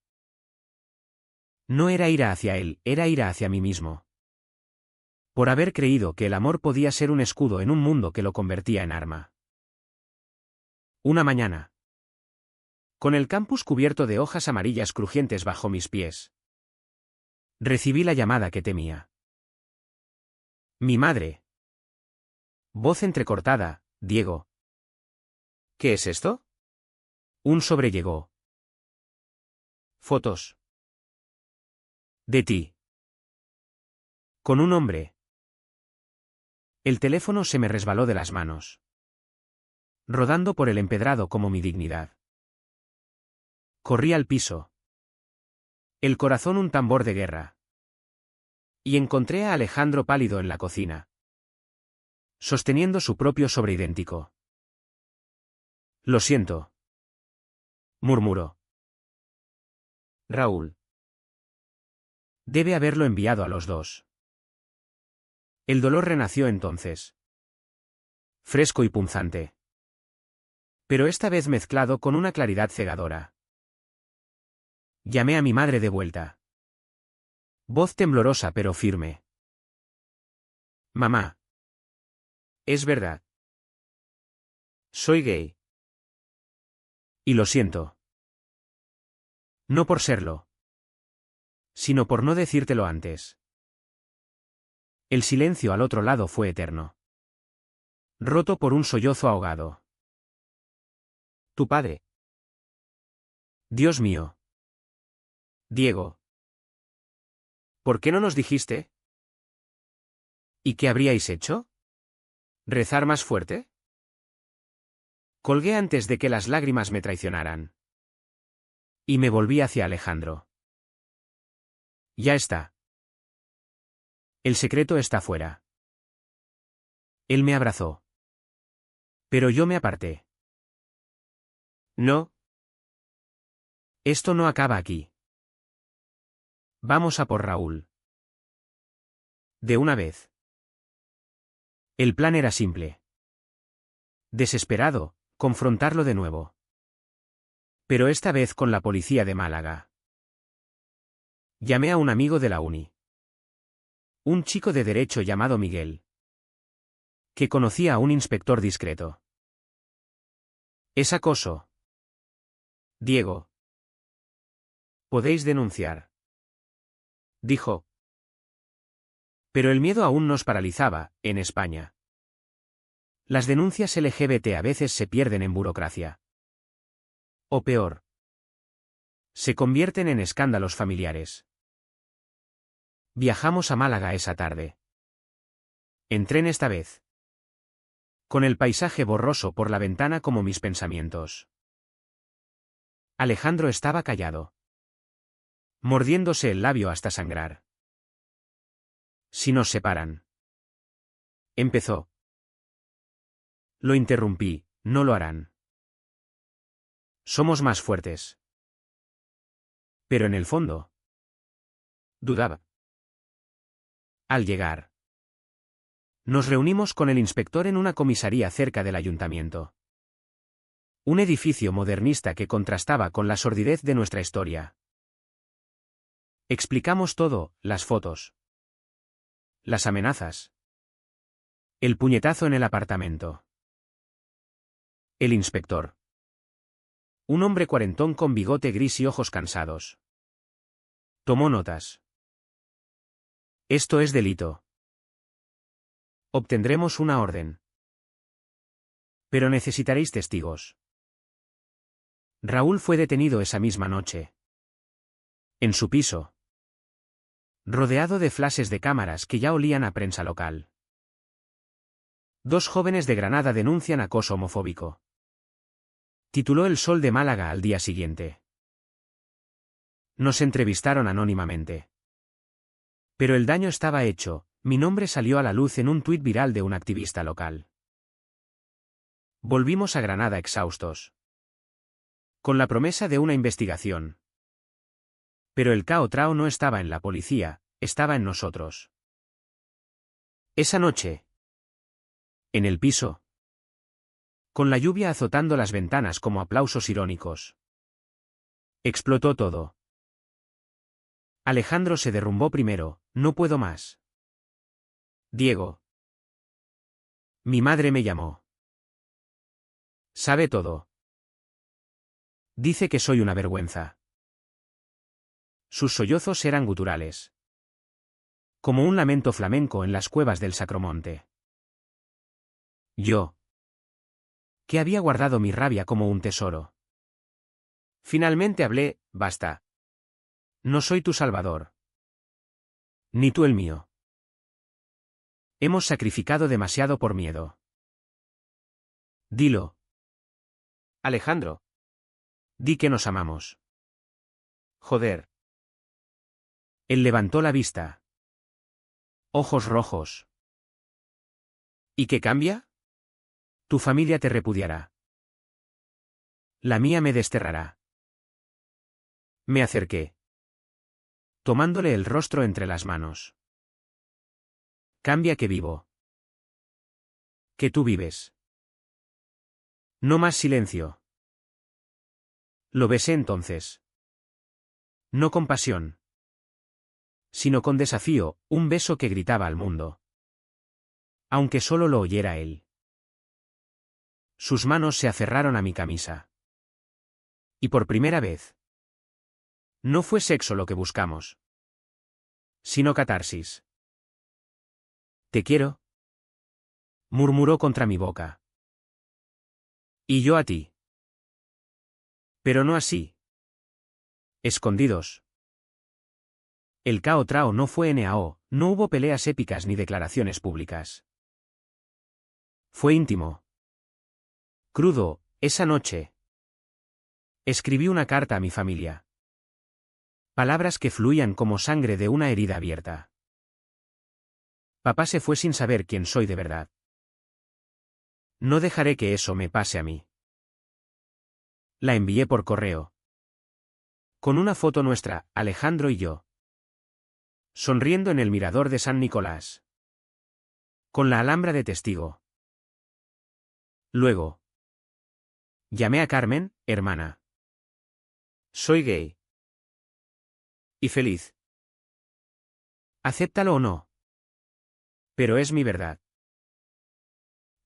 No era ira hacia él, era ira hacia mí mismo. Por haber creído que el amor podía ser un escudo en un mundo que lo convertía en arma. Una mañana. Con el campus cubierto de hojas amarillas crujientes bajo mis pies. Recibí la llamada que temía. Mi madre. Voz entrecortada, Diego. ¿Qué es esto? Un sobre llegó. Fotos. De ti. Con un hombre. El teléfono se me resbaló de las manos. Rodando por el empedrado como mi dignidad. Corrí al piso. El corazón un tambor de guerra. Y encontré a Alejandro pálido en la cocina. Sosteniendo su propio sobre idéntico. Lo siento. Murmuró. Raúl. Debe haberlo enviado a los dos. El dolor renació entonces. Fresco y punzante. Pero esta vez mezclado con una claridad cegadora. Llamé a mi madre de vuelta. Voz temblorosa pero firme. Mamá. Es verdad. Soy gay. Y lo siento. No por serlo. Sino por no decírtelo antes. El silencio al otro lado fue eterno. Roto por un sollozo ahogado. Tu padre. Dios mío. Diego. ¿Por qué no nos dijiste? ¿Y qué habríais hecho? ¿Rezar más fuerte? Colgué antes de que las lágrimas me traicionaran. Y me volví hacia Alejandro. Ya está. El secreto está fuera. Él me abrazó. Pero yo me aparté. No. Esto no acaba aquí. Vamos a por Raúl. De una vez. El plan era simple. Desesperado, confrontarlo de nuevo. Pero esta vez con la policía de Málaga. Llamé a un amigo de la uni. Un chico de derecho llamado Miguel. Que conocía a un inspector discreto. Es acoso. Diego. Podéis denunciar. Dijo. Pero el miedo aún nos paralizaba, en España. Las denuncias LGBT a veces se pierden en burocracia. O peor. Se convierten en escándalos familiares. Viajamos a Málaga esa tarde. En tren esta vez. Con el paisaje borroso por la ventana como mis pensamientos. Alejandro estaba callado. Mordiéndose el labio hasta sangrar. Si nos separan. Empezó. Lo interrumpí, no lo harán. Somos más fuertes. Pero en el fondo. Dudaba. Al llegar. Nos reunimos con el inspector en una comisaría cerca del ayuntamiento. Un edificio modernista que contrastaba con la sordidez de nuestra historia. Explicamos todo, las fotos. Las amenazas. El puñetazo en el apartamento. El inspector. Un hombre cuarentón con bigote gris y ojos cansados. Tomó notas. Esto es delito. Obtendremos una orden. Pero necesitaréis testigos. Raúl fue detenido esa misma noche. En su piso. Rodeado de flashes de cámaras que ya olían a prensa local. 2 jóvenes de Granada denuncian acoso homofóbico. Tituló El Sol de Málaga al día siguiente. Nos entrevistaron anónimamente. Pero el daño estaba hecho, mi nombre salió a la luz en un tuit viral de un activista local. Volvimos a Granada exhaustos. Con la promesa de una investigación. Pero el caotrao no estaba en la policía, estaba en nosotros. Esa noche. En el piso. Con la lluvia azotando las ventanas como aplausos irónicos. Explotó todo. Alejandro se derrumbó primero, no puedo más. Diego. Mi madre me llamó. Sabe todo. Dice que soy una vergüenza. Sus sollozos eran guturales. Como un lamento flamenco en las cuevas del Sacromonte. Yo, que había guardado mi rabia como un tesoro. Finalmente hablé: basta. No soy tu salvador. Ni tú el mío. Hemos sacrificado demasiado por miedo. Dilo. Alejandro. Di que nos amamos. Joder. Él levantó la vista. Ojos rojos. ¿Y qué cambia? Tu familia te repudiará. La mía me desterrará. Me acerqué, tomándole el rostro entre las manos. Cambia que vivo. Que tú vives. No más silencio. Lo besé entonces. No con pasión, sino con desafío, un beso que gritaba al mundo. Aunque solo lo oyera él. Sus manos se aferraron a mi camisa. Y por primera vez. No fue sexo lo que buscamos, sino catarsis. Te quiero, murmuró contra mi boca. Y yo a ti. Pero no así. Escondidos. El Cao Trao no fue NAO, no hubo peleas épicas ni declaraciones públicas. Fue íntimo. Crudo, esa noche. Escribí una carta a mi familia. Palabras que fluían como sangre de una herida abierta. Papá se fue sin saber quién soy de verdad. No dejaré que eso me pase a mí. La envié por correo. Con una foto nuestra, Alejandro y yo. Sonriendo en el mirador de San Nicolás. Con la Alhambra de testigo. Luego. Llamé a Carmen, hermana. Soy gay. Y feliz. Acéptalo o no. Pero es mi verdad.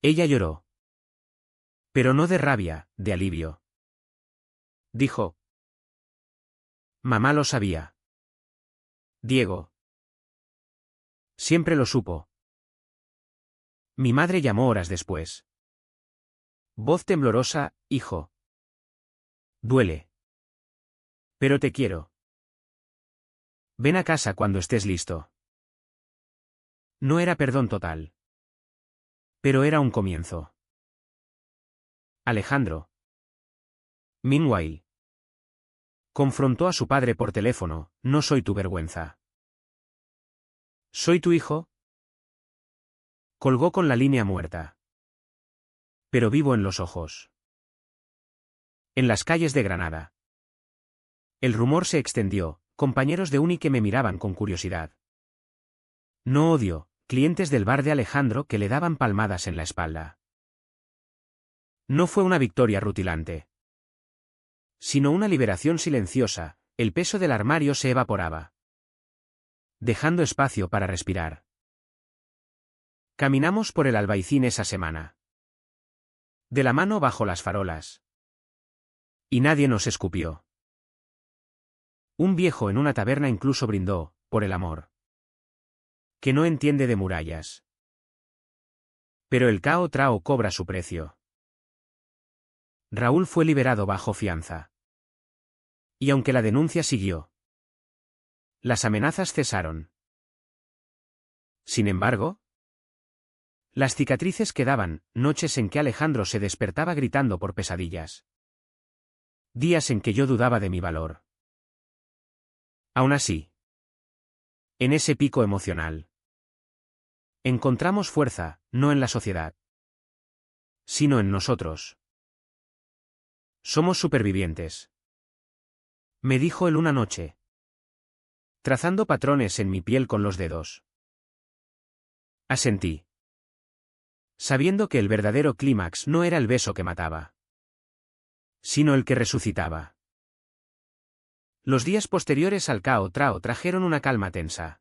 Ella lloró. Pero no de rabia, de alivio. Dijo. Mamá lo sabía. Diego. Siempre lo supo. Mi madre llamó horas después. Voz temblorosa: hijo. Duele. Pero te quiero. Ven a casa cuando estés listo. No era perdón total. Pero era un comienzo. Alejandro. Meanwhile. Confrontó a su padre por teléfono: no soy tu vergüenza. ¿Soy tu hijo? Colgó con la línea muerta. Pero vivo en los ojos. En las calles de Granada. El rumor se extendió, compañeros de uni que me miraban con curiosidad. No odio, clientes del bar de Alejandro que le daban palmadas en la espalda. No fue una victoria rutilante, sino una liberación silenciosa. El peso del armario se evaporaba, dejando espacio para respirar. Caminamos por el Albaicín esa semana. De la mano bajo las farolas. Y nadie nos escupió. Un viejo en una taberna incluso brindó, por el amor. Que no entiende de murallas. Pero el Cao Trao cobra su precio. Raúl fue liberado bajo fianza. Y aunque la denuncia siguió, las amenazas cesaron. Sin embargo, las cicatrices quedaban, noches en que Alejandro se despertaba gritando por pesadillas. Días en que yo dudaba de mi valor. Aún así, en ese pico emocional, encontramos fuerza, no en la sociedad, sino en nosotros. Somos supervivientes. Me dijo él una noche, trazando patrones en mi piel con los dedos. Asentí, sabiendo que el verdadero clímax no era el beso que mataba, sino el que resucitaba. Los días posteriores al Cao Trao trajeron una calma tensa.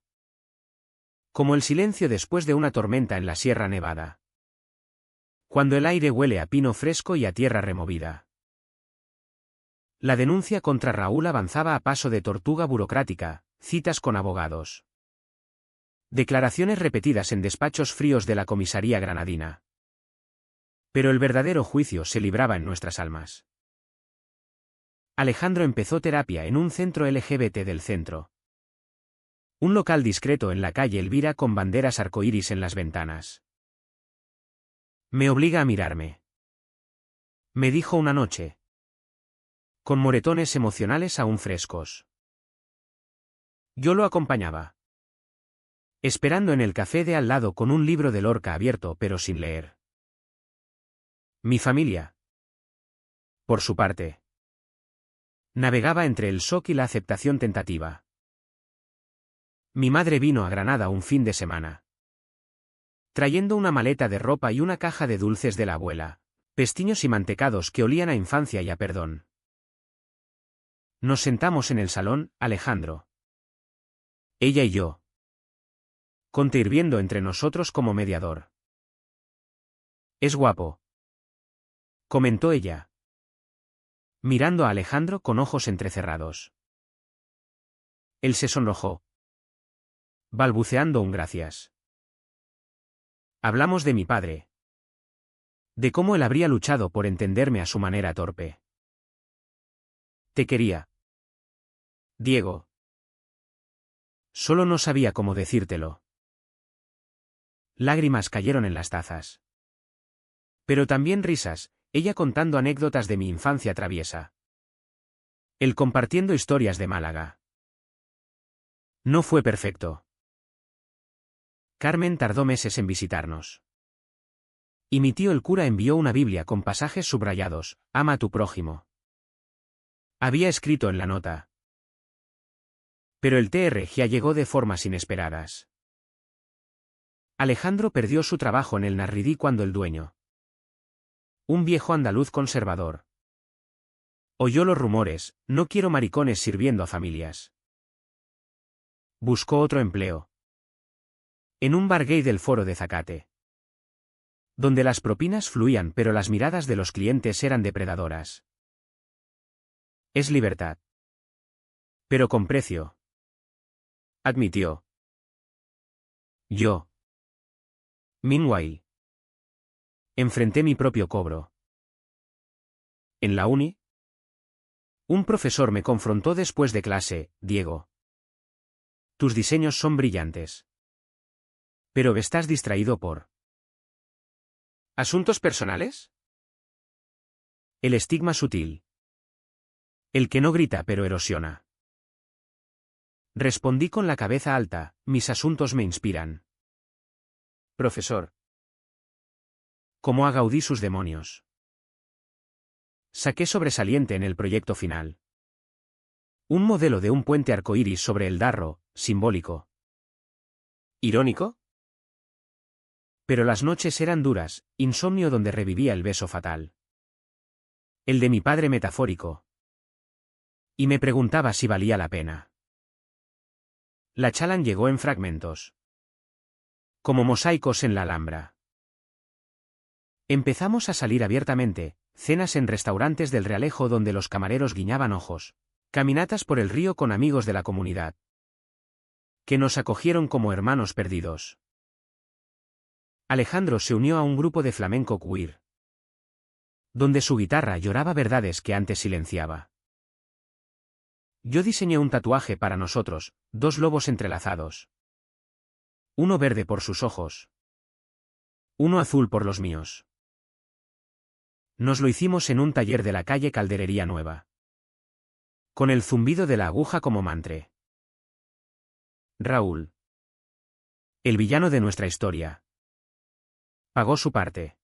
Como el silencio después de una tormenta en la Sierra Nevada. Cuando el aire huele a pino fresco y a tierra removida. La denuncia contra Raúl avanzaba a paso de tortuga burocrática, citas con abogados. Declaraciones repetidas en despachos fríos de la comisaría granadina. Pero el verdadero juicio se libraba en nuestras almas. Alejandro empezó terapia en un centro LGBT del centro. Un local discreto en la calle Elvira con banderas arcoíris en las ventanas. Me obliga a mirarme. Me dijo una noche. Con moretones emocionales aún frescos. Yo lo acompañaba. Esperando en el café de al lado con un libro de Lorca abierto pero sin leer. Mi familia. Por su parte. Navegaba entre el shock y la aceptación tentativa. Mi madre vino a Granada un fin de semana. Trayendo una maleta de ropa y una caja de dulces de la abuela, pestiños y mantecados que olían a infancia y a perdón. Nos sentamos en el salón, Alejandro. Ella y yo. Con té hirviendo entre nosotros como mediador. Es guapo. Comentó ella. Mirando a Alejandro con ojos entrecerrados. Él se sonrojó. Balbuceando un gracias. Hablamos de mi padre. De cómo él habría luchado por entenderme a su manera torpe. Te quería. Diego. Solo no sabía cómo decírtelo. Lágrimas cayeron en las tazas. Pero también risas, ella contando anécdotas de mi infancia traviesa. Él compartiendo historias de Málaga. No fue perfecto. Carmen tardó meses en visitarnos. Y mi tío el cura envió una Biblia con pasajes subrayados, ama a tu prójimo. Había escrito en la nota. Pero el TRGA llegó de formas inesperadas. Alejandro perdió su trabajo en el Narridí cuando el dueño, un viejo andaluz conservador, oyó los rumores, no quiero maricones sirviendo a familias. Buscó otro empleo. En un bar gay del Foro de Zacate. Donde las propinas fluían pero las miradas de los clientes eran depredadoras. Es libertad. Pero con precio. Admitió. Yo. Meanwhile. Enfrenté mi propio cobro. En la uni. Un profesor me confrontó después de clase, Diego. Tus diseños son brillantes. Pero estás distraído por... ¿Asuntos personales? El estigma sutil. El que no grita pero erosiona. Respondí con la cabeza alta, mis asuntos me inspiran. Profesor. Como a Gaudí sus demonios. Saqué sobresaliente en el proyecto final. Un modelo de un puente arcoíris sobre el Darro, simbólico. ¿Irónico? Pero las noches eran duras, insomnio donde revivía el beso fatal. El de mi padre metafórico. Y me preguntaba si valía la pena. La Chalan llegó en fragmentos. Como mosaicos en la Alhambra. Empezamos a salir abiertamente, cenas en restaurantes del Realejo donde los camareros guiñaban ojos, caminatas por el río con amigos de la comunidad. Que nos acogieron como hermanos perdidos. Alejandro se unió a un grupo de flamenco queer. Donde su guitarra lloraba verdades que antes silenciaba. Yo diseñé un tatuaje para nosotros, dos lobos entrelazados. Uno verde por sus ojos. Uno azul por los míos. Nos lo hicimos en un taller de la calle Calderería Nueva. Con el zumbido de la aguja como mantre. Raúl. El villano de nuestra historia. Pagó su parte.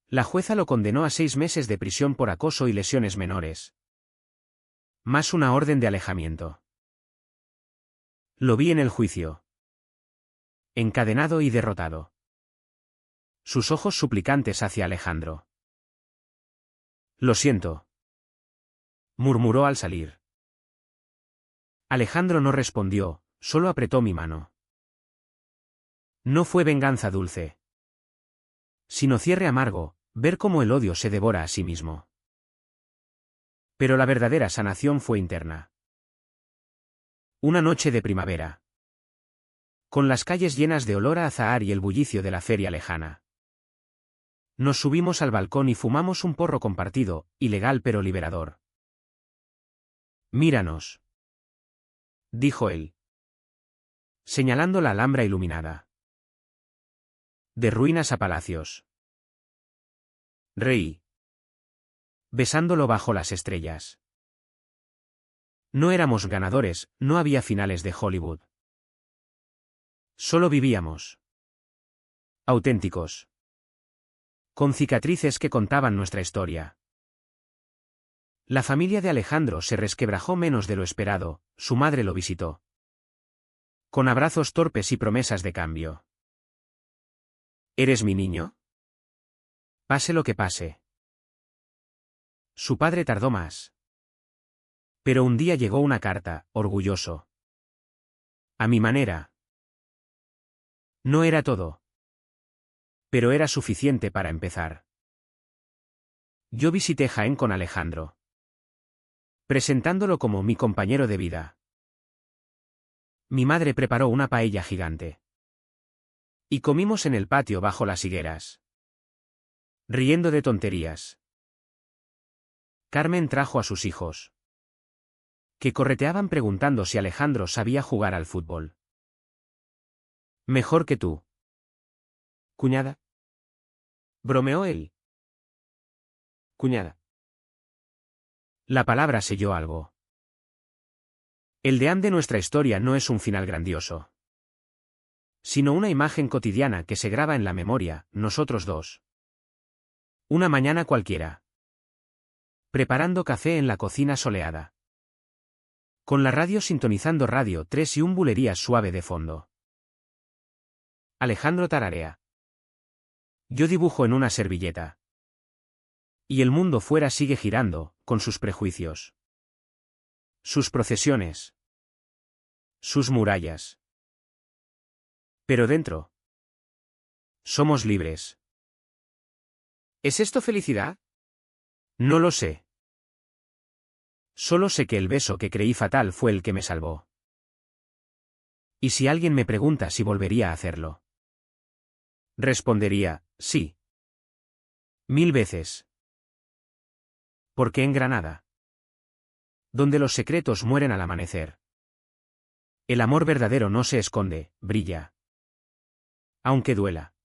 La jueza lo condenó a 6 meses de prisión por acoso y lesiones menores. Más una orden de alejamiento. Lo vi en el juicio. Encadenado y derrotado. Sus ojos suplicantes hacia Alejandro. Lo siento. Murmuró al salir. Alejandro no respondió, solo apretó mi mano. No fue venganza dulce. Sino cierre amargo, ver cómo el odio se devora a sí mismo. Pero la verdadera sanación fue interna. Una noche de primavera. Con las calles llenas de olor a azahar y el bullicio de la feria lejana. Nos subimos al balcón y fumamos un porro compartido, ilegal pero liberador. Míranos, dijo él, señalando la Alhambra iluminada. De ruinas a palacios. Reí, besándolo bajo las estrellas. No éramos ganadores, no había finales de Hollywood. Solo vivíamos. Auténticos. Con cicatrices que contaban nuestra historia. La familia de Alejandro se resquebrajó menos de lo esperado, su madre lo visitó. Con abrazos torpes y promesas de cambio. ¿Eres mi niño? Pase lo que pase. Su padre tardó más. Pero un día llegó una carta, orgulloso. A mi manera. No era todo. Pero era suficiente para empezar. Yo visité Jaén con Alejandro. Presentándolo como mi compañero de vida. Mi madre preparó una paella gigante. Y comimos en el patio bajo las higueras. Riendo de tonterías. Carmen trajo a sus hijos. Que correteaban preguntando si Alejandro sabía jugar al fútbol. Mejor que tú. Cuñada. Bromeó él. Cuñada. La palabra selló algo. El deán de nuestra historia no es un final grandioso. Sino una imagen cotidiana que se graba en la memoria, nosotros dos. Una mañana cualquiera. Preparando café en la cocina soleada. Con la radio sintonizando Radio 3 y un bulerías suave de fondo. Alejandro tararea. Yo dibujo en una servilleta. Y el mundo fuera sigue girando, con sus prejuicios. Sus procesiones. Sus murallas. Pero dentro. Somos libres. ¿Es esto felicidad? No lo sé. Solo sé que el beso que creí fatal fue el que me salvó. Y si alguien me pregunta si volvería a hacerlo. Respondería, sí. 1000 veces. Porque en Granada. Donde los secretos mueren al amanecer. El amor verdadero no se esconde, brilla. Aunque duela.